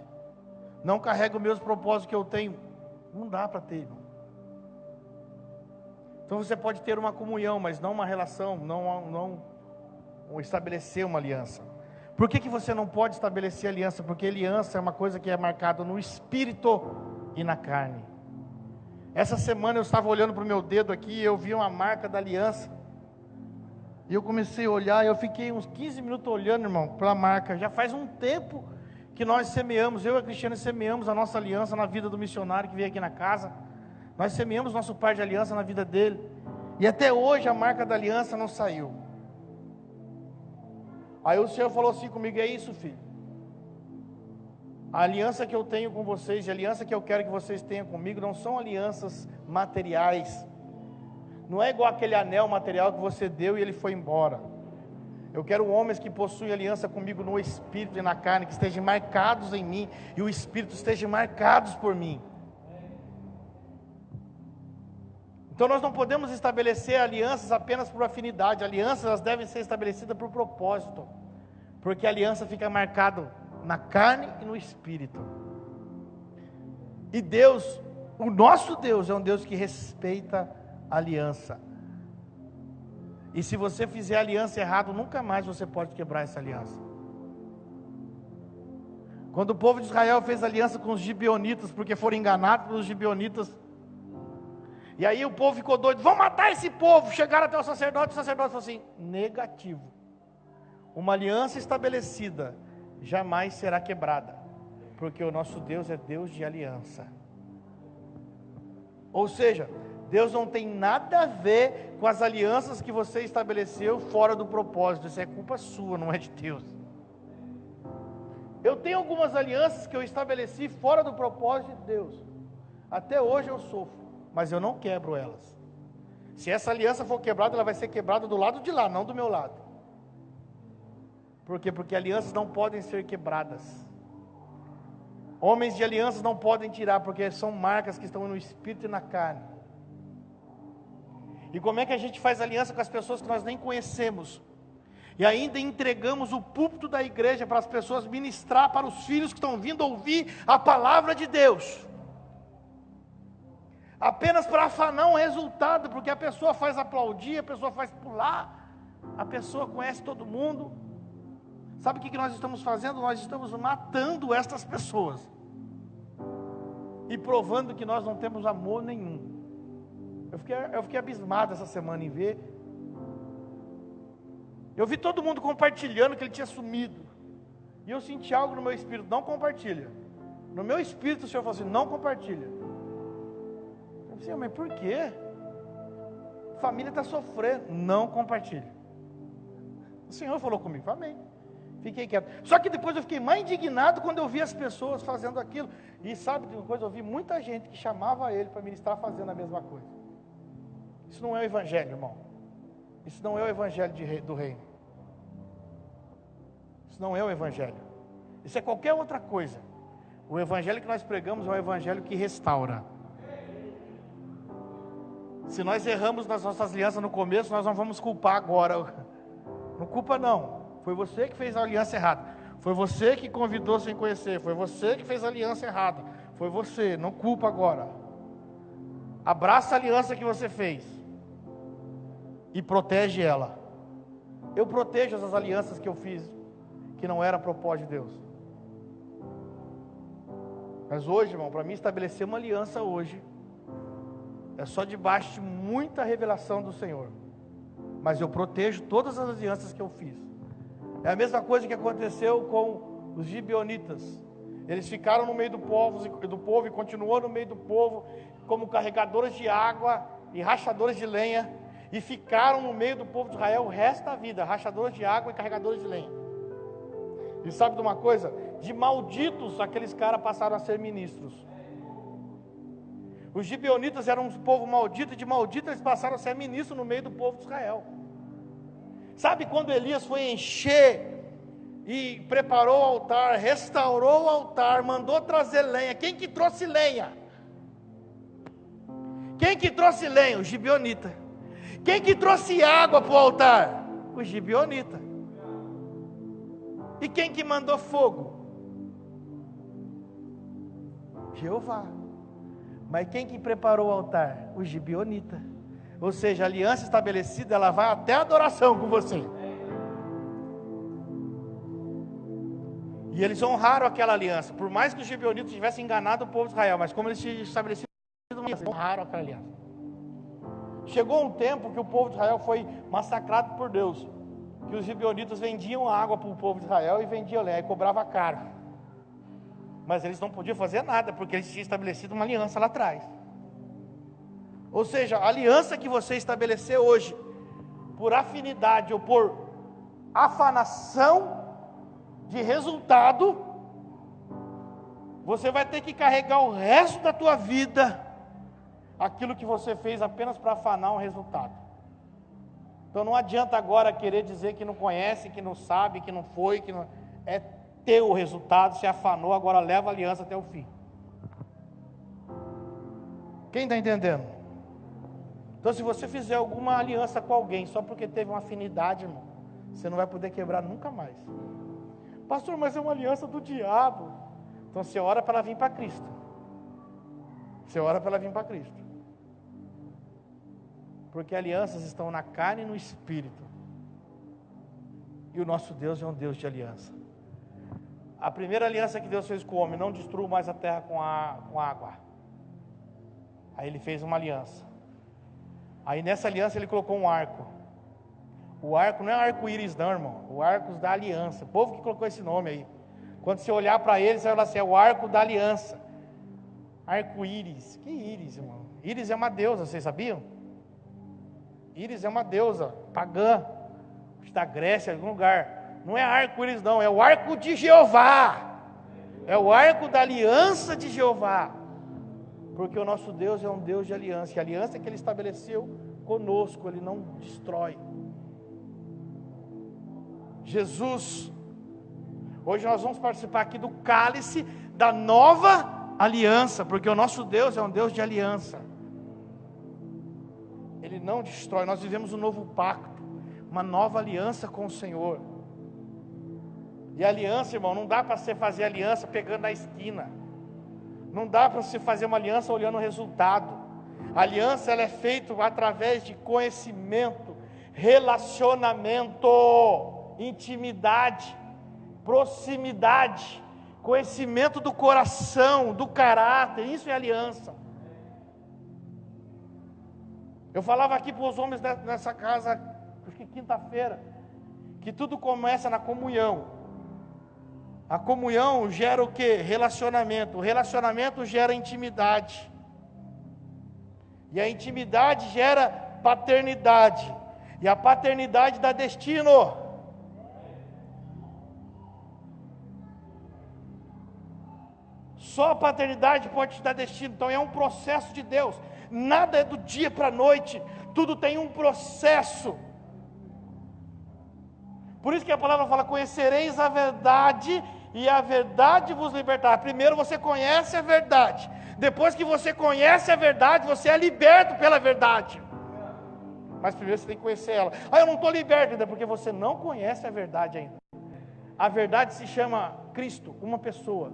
Não carrega o mesmo propósito que eu tenho, não dá para ter, irmão. Então você pode ter uma comunhão, mas não uma relação, não estabelecer uma aliança. Por que você não pode estabelecer aliança? Porque aliança é uma coisa que é marcada no espírito e na carne. Essa semana eu estava olhando para o meu dedo aqui e eu vi uma marca da aliança. E eu comecei a olhar, eu fiquei uns 15 minutos olhando, irmão, para a marca. Já faz um tempo que nós semeamos, eu e a Cristiane semeamos a nossa aliança na vida do missionário que veio aqui na casa. Nós semeamos nosso par de aliança na vida dele. E até hoje a marca da aliança não saiu. Aí o Senhor falou assim comigo, é isso, filho. A aliança que eu tenho com vocês e a aliança que eu quero que vocês tenham comigo não são alianças materiais. Não é igual aquele anel material que você deu e ele foi embora. Eu quero homens que possuem aliança comigo no espírito e na carne, que estejam marcados em mim e o espírito estejam marcados por mim. Então nós não podemos estabelecer alianças apenas por afinidade. Alianças elas devem ser estabelecidas por propósito, porque a aliança fica marcada na carne e no espírito. E Deus, o nosso Deus é um Deus que respeita a aliança. E se você fizer a aliança errada, nunca mais você pode quebrar essa aliança. Quando o povo de Israel fez aliança com os gibeonitas, porque foram enganados pelos gibeonitas, E aí o povo ficou doido, vamos matar esse povo. Chegaram até o sacerdote falou assim, negativo. Uma aliança estabelecida jamais será quebrada, porque o nosso Deus é Deus de aliança. Ou seja, Deus não tem nada a ver com as alianças que você estabeleceu fora do propósito. Isso é culpa sua, não é de Deus. Eu tenho algumas alianças que eu estabeleci fora do propósito de Deus. Até hoje eu sofro, mas eu não quebro elas. Se essa aliança for quebrada, ela vai ser quebrada do lado de lá, não do meu lado. Por quê? Porque alianças não podem ser quebradas. Homens de alianças não podem tirar, porque são marcas que estão no espírito e na carne. E como é que a gente faz aliança com as pessoas que nós nem conhecemos? E ainda entregamos o púlpito da igreja para as pessoas ministrar para os filhos que estão vindo ouvir a palavra de Deus. Apenas para afanar um resultado, porque a pessoa faz aplaudir, a pessoa faz pular, a pessoa conhece todo mundo. Sabe o que nós estamos fazendo? Nós estamos matando estas pessoas e provando que nós não temos amor nenhum. Eu fiquei abismado essa semana em ver. Eu vi todo mundo compartilhando que ele tinha sumido. E eu senti algo no meu espírito, não compartilha. No meu espírito o Senhor falou assim, não compartilha. Eu disse, mas por quê? A família está sofrendo. Não compartilha. O Senhor falou comigo, amém. Fiquei quieto. Só que depois eu fiquei mais indignado quando eu vi as pessoas fazendo aquilo. E sabe de uma coisa? Eu vi muita gente que chamava ele para ministrar fazendo a mesma coisa. Isso não é o evangelho, irmão. Isso não é o evangelho do reino. Isso não é o evangelho. Isso é qualquer outra coisa. O evangelho que nós pregamos é o evangelho que restaura. Se nós erramos nas nossas alianças no começo, nós não vamos culpar agora. Não culpa não. Foi você que fez a aliança errada. Foi você que convidou sem conhecer. Foi você que fez a aliança errada. Foi você, não culpa agora. Abraça a aliança que você fez e protege ela. Eu protejo as alianças que eu fiz, que não era propósito de Deus. Mas hoje, irmão, para mim estabelecer uma aliança hoje, é só debaixo de muita revelação do Senhor. Mas eu protejo todas as alianças que eu fiz. É a mesma coisa que aconteceu com os gibeonitas. Eles ficaram no meio do povo e continuou no meio do povo como carregadores de água e rachadores de lenha. E ficaram no meio do povo de Israel o resto da vida, rachadores de água e carregadores de lenha. E sabe de uma coisa? De malditos aqueles caras passaram a ser ministros. Os gibeonitas eram um povo maldito, e de maldito eles passaram a ser ministros no meio do povo de Israel. Sabe quando Elias foi encher e preparou o altar, restaurou o altar, mandou trazer lenha? Quem que trouxe lenha? Quem que trouxe lenha? O gibeonita. Quem que trouxe água para o altar? O gibeonita. E quem que mandou fogo? Jeová. Mas quem que preparou o altar? O gibeonita. Ou seja, a aliança estabelecida, ela vai até a adoração com você. E eles honraram aquela aliança. Por mais que os gibeonitas tivessem enganado o povo de Israel, mas como eles tinham estabelecido uma aliança, honraram aquela aliança. Chegou um tempo que o povo de Israel foi massacrado por Deus. Que os gibeonitas vendiam água para o povo de Israel e vendiam lenha, e cobrava caro. Mas eles não podiam fazer nada, porque eles tinham estabelecido uma aliança lá atrás. Ou seja, a aliança que você estabeleceu hoje, por afinidade ou por afanação de resultado, você vai ter que carregar o resto da tua vida, aquilo que você fez apenas para afanar um resultado. Então não adianta agora querer dizer que não conhece, que não sabe, que não foi, que não... É teu o resultado, se afanou, agora leva a aliança até o fim. Quem está entendendo? Então se você fizer alguma aliança com alguém, só porque teve uma afinidade, irmão, você não vai poder quebrar nunca mais. Pastor, mas é uma aliança do diabo. Então você ora para ela vir para Cristo. Você ora para ela vir para Cristo. Porque alianças estão na carne e no espírito. E o nosso Deus é um Deus de aliança. A primeira aliança que Deus fez com o homem, não destrua mais a terra com água. Aí ele fez uma aliança. Aí nessa aliança ele colocou um arco. O arco não é arco-íris não, irmão. O arco da aliança. O povo que colocou esse nome aí. Quando você olhar para ele, você vai falar assim, é o arco da aliança. Arco-íris. Que íris, irmão? Íris é uma deusa, vocês sabiam? Íris é uma deusa pagã. Da Grécia, em algum lugar. Não é arco-íris não, é o arco de Jeová. É o arco da aliança de Jeová. Porque o nosso Deus é um Deus de aliança. E a aliança que Ele estabeleceu conosco, Ele não destrói. Jesus, hoje nós vamos participar aqui do cálice da nova aliança, porque o nosso Deus é um Deus de aliança. Ele não destrói, nós vivemos um novo pacto, uma nova aliança com o Senhor. E a aliança, irmão, não dá para você fazer aliança pegando na esquina. Não dá para você fazer uma aliança olhando o resultado. A aliança, ela é feita através de conhecimento, relacionamento, intimidade, proximidade, conhecimento do coração, do caráter. Isso é aliança. Eu falava aqui para os homens nessa casa, acho que quinta-feira, que tudo começa na comunhão. A comunhão gera o que? Relacionamento. O relacionamento gera intimidade. E a intimidade gera paternidade. E a paternidade dá destino. Só a paternidade pode te dar destino. Então é um processo de Deus. Nada é do dia para a noite. Tudo tem um processo. Por isso que a palavra fala: conhecereis a verdade e a verdade vos libertará. Primeiro você conhece a verdade. Depois que você conhece a verdade, você é liberto pela verdade. Mas primeiro você tem que conhecer ela. Eu não estou liberto ainda, porque você não conhece a verdade ainda. A verdade se chama Cristo, uma pessoa.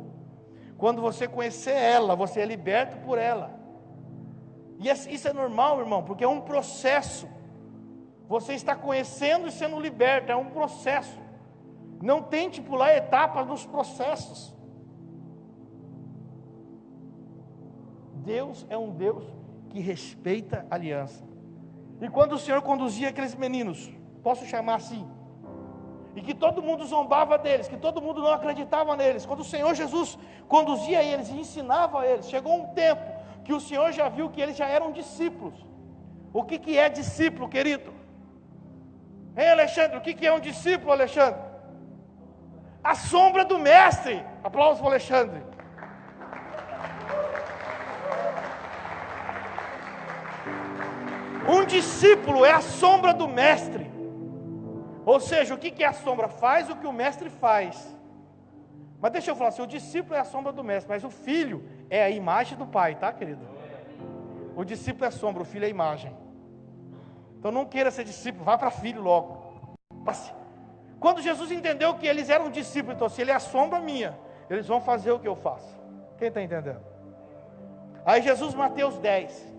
Quando você conhecer ela, você é liberto por ela. E isso é normal, irmão, porque é um processo. Você está conhecendo e sendo liberto, é um processo. Não tente pular etapas nos processos. Deus é um Deus que respeita a aliança. E quando o Senhor conduzia aqueles meninos, posso chamar assim, e que todo mundo zombava deles, que todo mundo não acreditava neles, quando o Senhor Jesus conduzia eles e ensinava eles, chegou um tempo que o Senhor já viu que eles já eram discípulos. O que é discípulo, querido? Hein, Alexandre, o que é um discípulo, Alexandre? A sombra do mestre. Aplausos para o Alexandre. Um discípulo é a sombra do mestre. Ou seja, o que é a sombra? Faz o que o mestre faz. Mas deixa eu falar assim, o discípulo é a sombra do mestre, mas o filho é a imagem do pai, tá, querido? O discípulo é a sombra, o filho é a imagem. Então não queira ser discípulo, vá para filho logo. Quando Jesus entendeu que eles eram discípulos, então se ele é a sombra minha, eles vão fazer o que eu faço. Quem está entendendo? Aí Jesus, Mateus 10.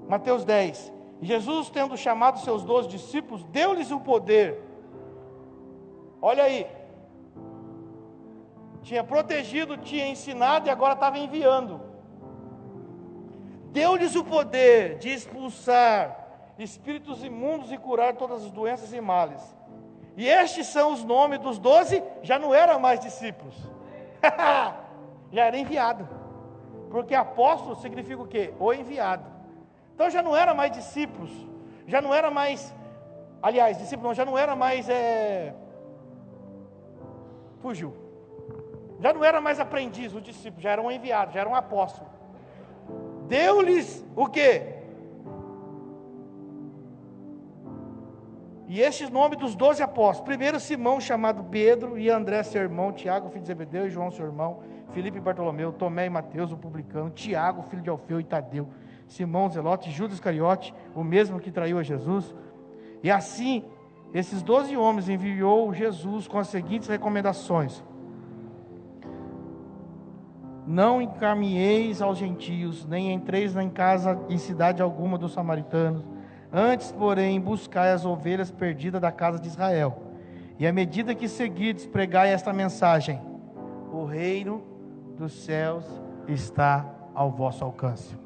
Mateus 10. Jesus, tendo chamado seus 12 discípulos, deu-lhes o poder. Olha aí. Tinha protegido, tinha ensinado e agora estava enviando. Deu-lhes o poder de expulsar espíritos imundos e curar todas as doenças e males. E estes são os nomes dos 12, já não eram mais discípulos. Já era enviado. Porque apóstolo significa o quê? O enviado. Então já não era mais discípulos. Já não era mais, aliás, discípulo não, já não era mais, fugiu. Já não era mais aprendiz, o discípulo, já era um enviado, já era um apóstolo. Deu-lhes o quê? E estes nomes dos 12 apóstolos: primeiro Simão, chamado Pedro, e André, seu irmão, Tiago, filho de Zebedeu, e João, seu irmão, Filipe e Bartolomeu, Tomé e Mateus, o publicano, Tiago, filho de Alfeu e Tadeu, Simão, Zelote, Judas Iscariote, o mesmo que traiu a Jesus. E assim, esses 12 homens enviou Jesus com as seguintes recomendações: não encaminheis aos gentios, nem entreis em casa em cidade alguma dos samaritanos. Antes, porém, buscai as ovelhas perdidas da casa de Israel. E à medida que seguides, pregai esta mensagem: o reino dos céus está ao vosso alcance.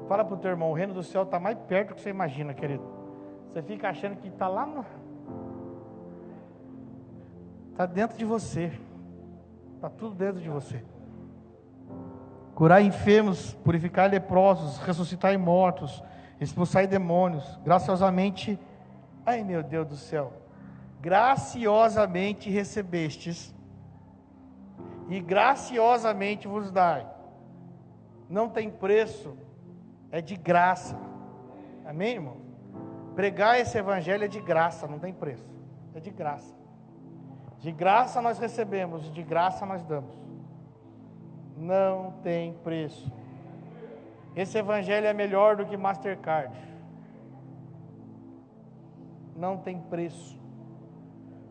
Fala para o teu irmão, o reino do céu está mais perto do que você imagina, querido. Você fica achando que está lá no... Está dentro de você. Está tudo dentro de você. Curar enfermos, purificar leprosos, ressuscitar mortos, expulsar demônios. Graciosamente, ai meu Deus do céu, graciosamente recebestes, e graciosamente vos dai. Não tem preço, é de graça. Amém, irmão? Pregar esse evangelho é de graça, não tem preço, é de graça. De graça nós recebemos, e de graça nós damos. Não tem preço. Esse evangelho é melhor do que Mastercard. Não tem preço.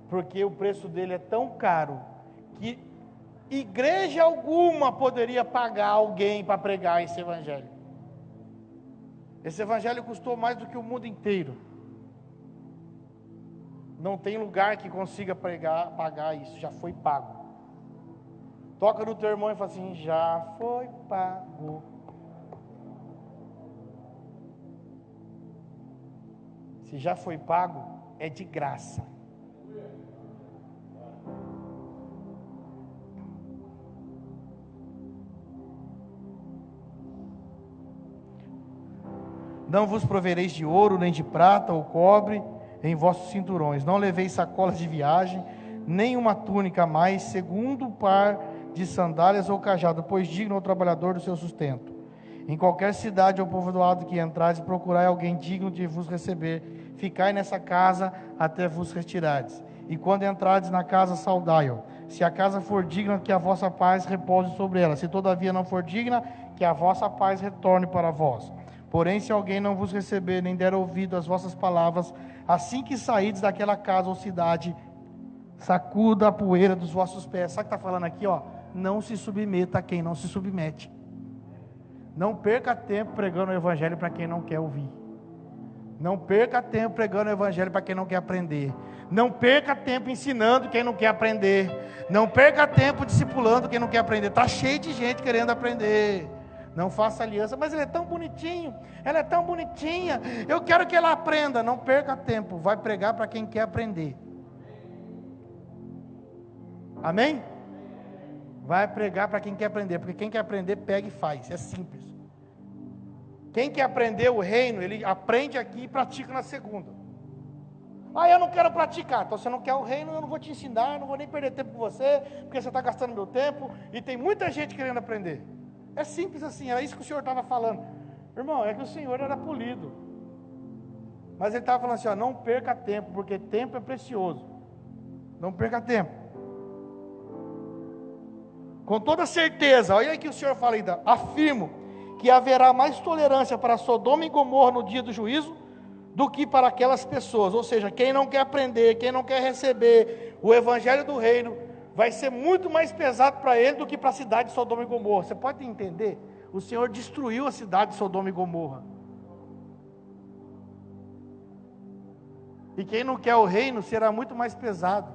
Porque o preço dele é tão caro que igreja alguma poderia pagar alguém para pregar esse evangelho. Esse evangelho custou mais do que o mundo inteiro. Não tem lugar que consiga pagar isso, já foi pago. Toca no teu irmão e fala assim, já foi pago. Se já foi pago, é de graça. Não vos provereis de ouro, nem de prata ou cobre em vossos cinturões. Não leveis sacolas de viagem, nem uma túnica a mais, segundo o par de sandálias ou cajado, pois digno é o trabalhador do seu sustento. Em qualquer cidade ou povoado que entrardes, procurai alguém digno de vos receber. Ficai nessa casa até vos retirardes. E quando entrardes na casa, saudai-o. Se a casa for digna, que a vossa paz repouse sobre ela. Se todavia não for digna, que a vossa paz retorne para vós. Porém, se alguém não vos receber, nem der ouvido às vossas palavras, assim que saídes daquela casa ou cidade, sacuda a poeira dos vossos pés. Sabe o que está falando aqui? Ó? Não se submeta a quem não se submete. Não perca tempo pregando o evangelho para quem não quer ouvir. Não perca tempo pregando o evangelho para quem não quer aprender. Não perca tempo ensinando quem não quer aprender. Não perca tempo discipulando quem não quer aprender. Está cheio de gente querendo aprender. Não faça aliança, mas ele é tão bonitinho, ela é tão bonitinha, eu quero que ela aprenda. Não perca tempo, vai pregar para quem quer aprender. Amém? Vai pregar para quem quer aprender, porque quem quer aprender, pega e faz, é simples. Quem quer aprender o reino, ele aprende aqui e pratica na segunda. Ah, eu não quero praticar. Então você não quer o reino, eu não vou te ensinar, eu não vou nem perder tempo com você, porque você está gastando meu tempo, e tem muita gente querendo aprender. É simples assim, era isso que o Senhor estava falando. Irmão, é que o Senhor era polido. Mas ele estava falando assim, ó, não perca tempo, porque tempo é precioso. Não perca tempo. Com toda certeza, olha aí que o Senhor fala ainda, afirmo que haverá mais tolerância para Sodoma e Gomorra no dia do juízo, do que para aquelas pessoas. Ou seja, quem não quer aprender, quem não quer receber o evangelho do reino, vai ser muito mais pesado para ele do que para a cidade de Sodoma e Gomorra. Você pode entender? O Senhor destruiu a cidade de Sodoma e Gomorra. E quem não quer o reino será muito mais pesado.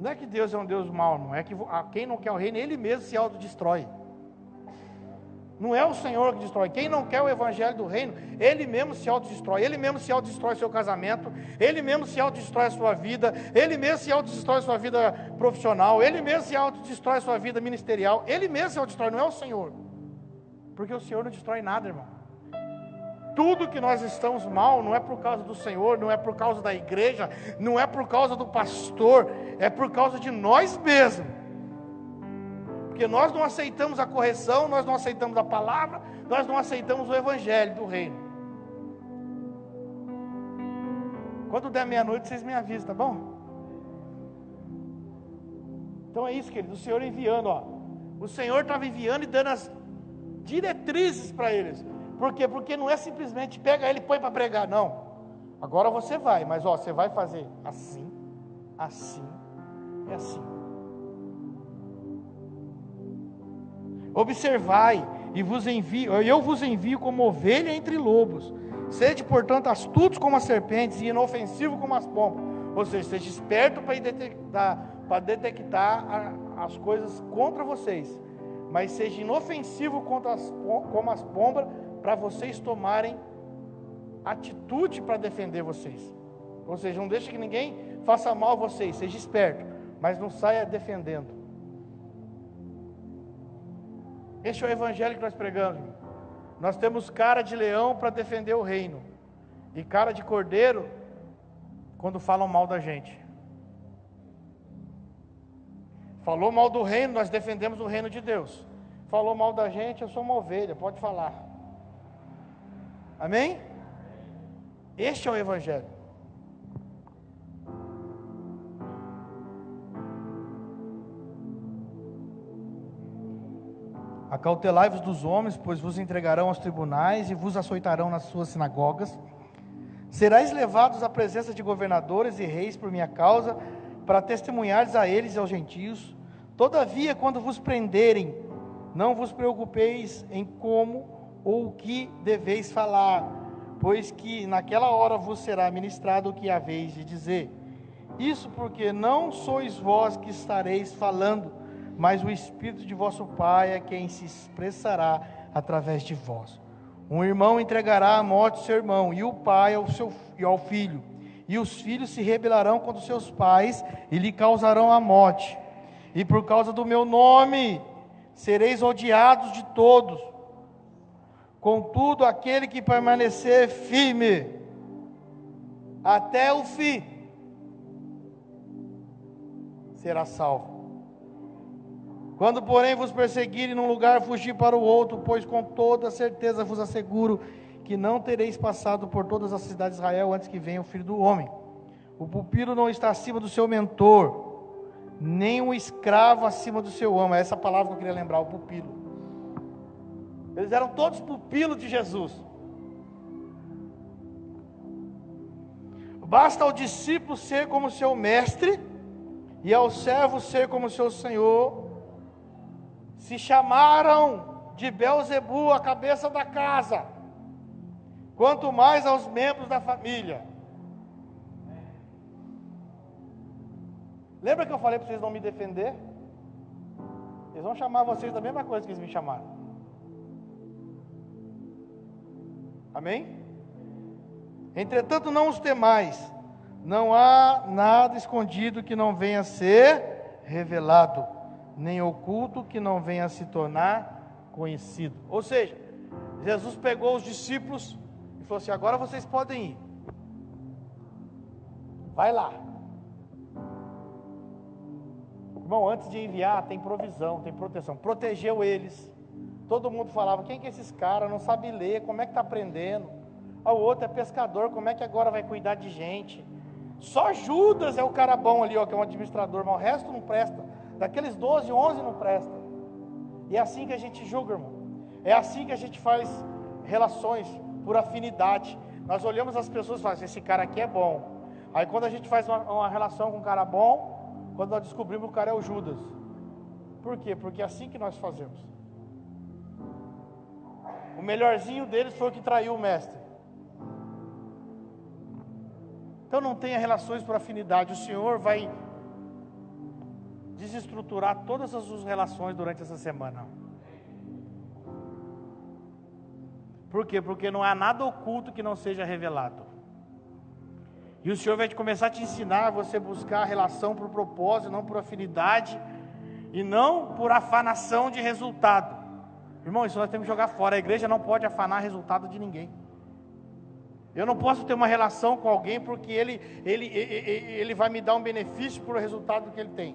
Não é que Deus é um Deus mau, irmão. É que quem não quer o reino, ele mesmo se autodestrói. Não é o Senhor que destrói. Quem não quer o evangelho do reino, ele mesmo se autodestrói. Ele mesmo se autodestrói seu casamento. Ele mesmo se autodestrói a sua vida. Ele mesmo se autodestrói a sua vida profissional. Ele mesmo se autodestrói a sua vida ministerial. Ele mesmo se autodestrói, não é o Senhor. Porque o Senhor não destrói nada, irmão. Tudo que nós estamos mal não é por causa do Senhor, não é por causa da igreja, não é por causa do pastor, é por causa de nós mesmos. Porque nós não aceitamos a correção, nós não aceitamos a palavra, nós não aceitamos o evangelho do reino. Quando der meia-noite, vocês me avisam, tá bom? Então é isso, querido, o Senhor enviando, ó. O Senhor estava enviando e dando as diretrizes para eles. Por quê? Porque não é simplesmente pega ele e põe para pregar, não. Agora você vai, mas ó, você vai fazer assim, assim e assim. Observai e eu vos envio como ovelha entre lobos. Sede, portanto, astutos como as serpentes e inofensivos como as pombas. Ou seja, seja esperto para detectar as coisas contra vocês. mas seja inofensivo como as pombas, para vocês tomarem atitude para defender vocês. Ou seja, não deixe que ninguém faça mal a vocês, seja esperto, mas não saia defendendo. Este é o evangelho que nós pregamos. Nós temos cara de leão para defender o reino, e cara de cordeiro quando falam mal da gente. Falou mal do reino, nós defendemos o reino de Deus. Falou mal da gente, eu sou uma ovelha, pode falar. Amém? Este é o evangelho. Acautelai-vos dos homens, pois vos entregarão aos tribunais e vos açoitarão nas suas sinagogas. Serais levados à presença de governadores e reis por minha causa, para testemunhares a eles e aos gentios. Todavia, quando vos prenderem, não vos preocupeis em como ou o que deveis falar, pois que naquela hora vos será ministrado o que haveis de dizer. Isso porque não sois vós que estareis falando, mas o Espírito de vosso Pai é quem se expressará através de vós. Um irmão entregará à morte seu irmão, e o pai ao filho. E os filhos se rebelarão contra os seus pais, e lhe causarão a morte. E por causa do meu nome, sereis odiados de todos. Contudo, aquele que permanecer firme até o fim, será salvo. Quando, porém, vos perseguirem num lugar, fugir para o outro, pois com toda certeza vos asseguro que não tereis passado por todas as cidades de Israel antes que venha o Filho do Homem. O pupilo não está acima do seu mentor, nem um escravo acima do seu amo. É essa palavra que eu queria lembrar, o pupilo. Eles eram todos pupilos de Jesus. Basta ao discípulo ser como seu mestre, e ao servo ser como seu senhor. Se chamaram de Belzebu a cabeça da casa, quanto mais aos membros da família. Lembra que eu falei para vocês não me defender? Eles vão chamar vocês da mesma coisa que eles me chamaram. Amém? Entretanto, não os temais. Não há nada escondido que não venha a ser revelado, nem oculto que não venha a se tornar conhecido. Ou seja, Jesus pegou os discípulos e falou assim: agora vocês podem ir. Vai lá. Irmão, antes de enviar, tem provisão, tem proteção. Protegeu eles. Todo mundo falava: quem que é esses caras? Não sabe ler, como é que está aprendendo? O outro é pescador, como é que agora vai cuidar de gente? Só Judas é o cara bom ali, ó, que é um administrador, mas o resto não presta. Daqueles 12, 11 não presta. E é assim que a gente julga, irmão. É assim que a gente faz relações por afinidade. Nós olhamos as pessoas e falamos: esse cara aqui é bom. Aí quando a gente faz uma relação com um cara bom, quando nós descobrimos que o cara é o Judas. Por quê? Porque é assim que nós fazemos. O melhorzinho deles foi o que traiu o mestre. Então não tenha relações por afinidade. O Senhor vai desestruturar todas as suas relações durante essa semana. Por quê? Porque não há nada oculto que não seja revelado. E o Senhor vai começar a te ensinar a você buscar a relação por propósito, não por afinidade, e não por afanação de resultado. Irmão, isso nós temos que jogar fora. A igreja não pode afanar resultado de ninguém. Eu não posso ter uma relação com alguém porque ele vai me dar um benefício por o resultado que ele tem.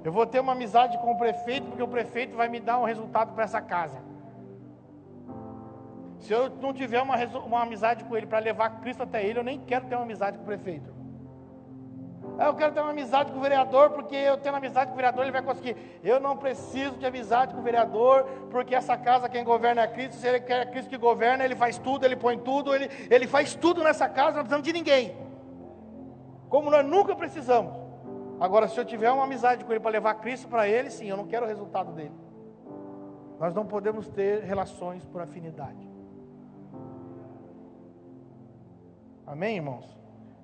Eu vou ter uma amizade com o prefeito porque o prefeito vai me dar um resultado para essa casa. Se eu não tiver uma amizade com ele para levar Cristo até ele, eu nem quero ter uma amizade com o prefeito. Eu quero ter uma amizade com o vereador, porque eu tendo amizade com o vereador, ele vai conseguir. Eu não preciso de amizade com o vereador, porque essa casa quem governa é Cristo. Se ele quer Cristo que governa, ele faz tudo, ele põe tudo, ele faz tudo nessa casa, não precisamos de ninguém. Como nós nunca precisamos. Agora, se eu tiver uma amizade com ele para levar Cristo para ele, sim, eu não quero o resultado dele. Nós não podemos ter relações por afinidade. Amém, irmãos?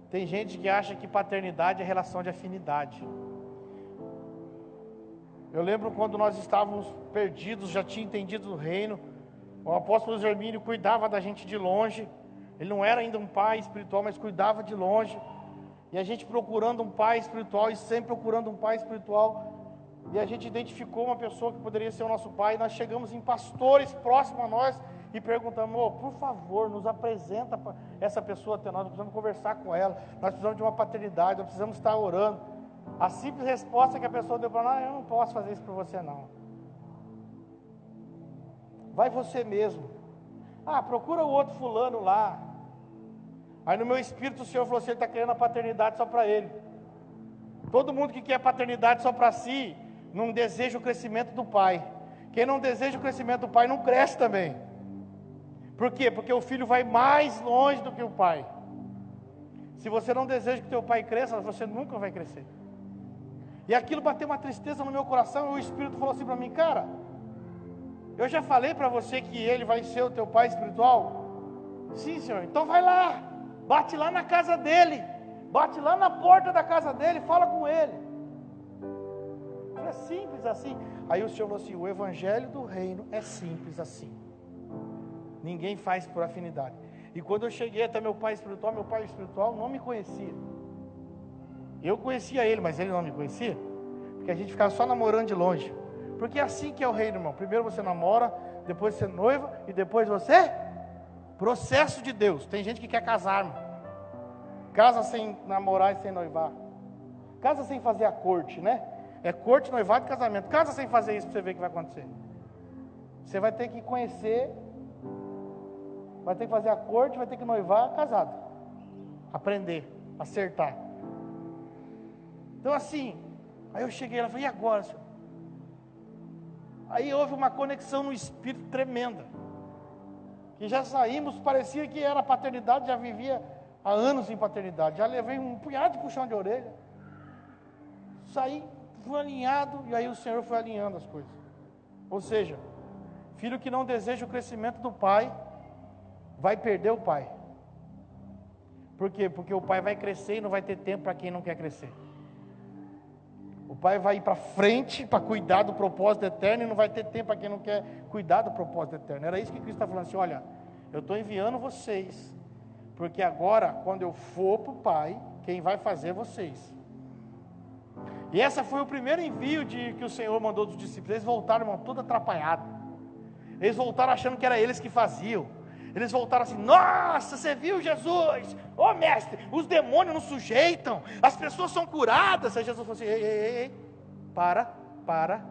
Tem gente que acha que paternidade é relação de afinidade. Eu lembro quando nós estávamos perdidos, já tinha entendido o reino. O apóstolo Hermínio cuidava da gente de longe. Ele não era ainda um pai espiritual, mas cuidava de longe. E a gente procurando um pai espiritual, e sempre procurando um pai espiritual. E a gente identificou uma pessoa que poderia ser o nosso pai. E nós chegamos em pastores próximos a nós e perguntamos: oh, por favor, nos apresenta essa pessoa até nós precisamos conversar com ela. Nós precisamos de uma paternidade, nós precisamos estar orando. A simples resposta que a pessoa deu para nós: eu não posso fazer isso por você não. Vai você mesmo. Procura o outro fulano lá. Aí no meu espírito o Senhor falou assim: ele está querendo a paternidade só para ele. Todo mundo que quer paternidade só para si, não deseja o crescimento do pai. Quem não deseja o crescimento do pai não cresce também. Por quê? Porque o filho vai mais longe do que o pai. Se você não deseja que teu pai cresça, você nunca vai crescer. E aquilo bateu uma tristeza no meu coração, e o Espírito falou assim para mim: cara, eu já falei para você que ele vai ser o teu pai espiritual? Sim, Senhor. Então vai lá, bate lá na casa dele, bate lá na porta da casa dele, fala com ele. É simples assim. Aí o Senhor falou assim: o evangelho do reino é simples assim. Ninguém faz por afinidade. E quando eu cheguei até meu pai espiritual não me conhecia. Eu conhecia ele, mas ele não me conhecia. Porque a gente ficava só namorando de longe. Porque é assim que é o reino, irmão. Primeiro você namora, depois você noiva, e depois você... Processo de Deus. Tem gente que quer casar, irmão. Casa sem namorar e sem noivar. Casa sem fazer a corte, né? É corte, noivado e casamento. Casa sem fazer isso para você ver o que vai acontecer. Você vai ter que conhecer, vai ter que fazer a corte, vai ter que noivar casado. Aprender, acertar. Então assim, aí eu cheguei lá e falei: e agora, Senhor? Aí houve uma conexão no espírito tremenda. Que já saímos, parecia que era paternidade, já vivia há anos em paternidade. Já levei um punhado de puxão de orelha. Saí, fui alinhado, e aí o Senhor foi alinhando as coisas. Ou seja, filho que não deseja o crescimento do pai, vai perder o pai. Por quê? Porque o pai vai crescer e não vai ter tempo para quem não quer crescer. O pai vai ir para frente para cuidar do propósito eterno e não vai ter tempo para quem não quer cuidar do propósito eterno. Era isso que Cristo está falando assim: olha, eu estou enviando vocês, porque agora, quando eu for para o Pai, quem vai fazer é vocês. E esse foi o primeiro envio que o Senhor mandou dos discípulos. Eles voltaram, irmão, todo atrapalhado. Eles voltaram achando que era eles que faziam. Eles voltaram assim: nossa, você viu Jesus? Ô mestre, os demônios não sujeitam, as pessoas são curadas. Aí Jesus falou assim: ei, para,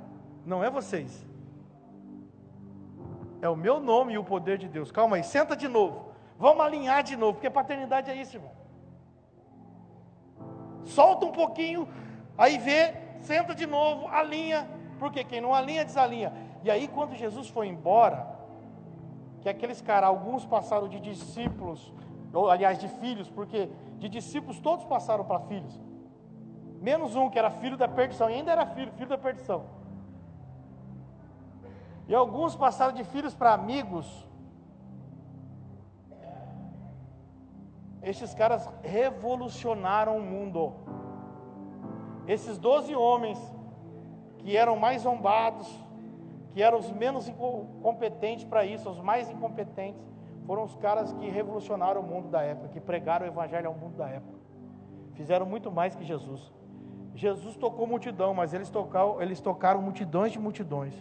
não é vocês, é o meu nome e o poder de Deus. Calma aí, senta de novo, vamos alinhar de novo, porque paternidade é isso, irmão. Solta um pouquinho, aí vê, senta de novo, alinha, porque quem não alinha, desalinha. E aí quando Jesus foi embora, que aqueles caras, alguns passaram de discípulos, ou aliás de filhos, porque de discípulos todos passaram para filhos, menos um que era filho da perdição, e ainda era filho da perdição. E alguns passaram de filhos para amigos. Estes caras revolucionaram o mundo. Esses 12 homens, que eram mais zombados, que eram os menos incompetentes para isso, os mais incompetentes, foram os caras que revolucionaram o mundo da época, que pregaram o evangelho ao mundo da época. Fizeram muito mais que Jesus. Jesus tocou multidão, mas eles tocaram multidões de multidões.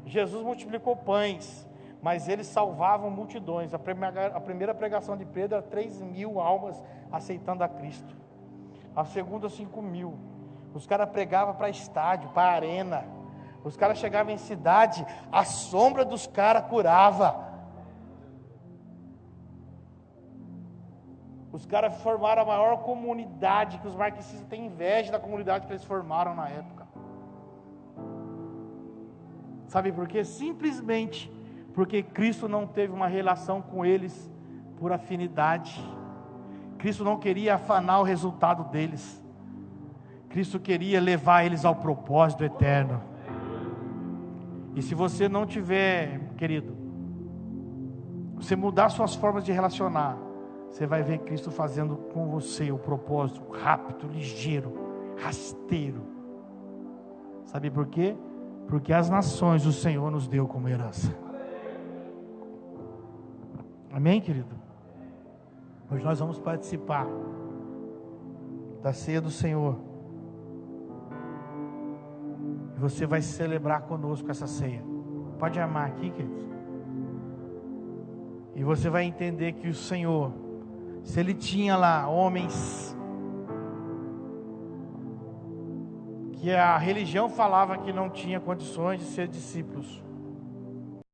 Jesus multiplicou pães, mas eles salvavam multidões. A primeira pregação de Pedro era 3.000 almas aceitando a Cristo. A segunda, 5.000. Os caras pregavam para estádio, para arena. Os caras chegavam em cidade, a sombra dos caras curava. Os caras formaram a maior comunidade, que os marxistas têm inveja da comunidade que eles formaram na época. Sabe por quê? Simplesmente porque Cristo não teve uma relação com eles por afinidade. Cristo não queria afanar o resultado deles. Cristo queria levar eles ao propósito eterno. E se você não tiver, querido, você mudar suas formas de relacionar, você vai ver Cristo fazendo com você o propósito rápido, ligeiro, rasteiro. Sabe por quê? porque as nações o Senhor nos deu como herança. Amém, querido? Hoje nós vamos participar da ceia do Senhor. E você vai celebrar conosco essa ceia. Pode amar aqui, queridos. E você vai entender que o Senhor, se Ele tinha lá homens que a religião falava que não tinha condições de ser discípulos,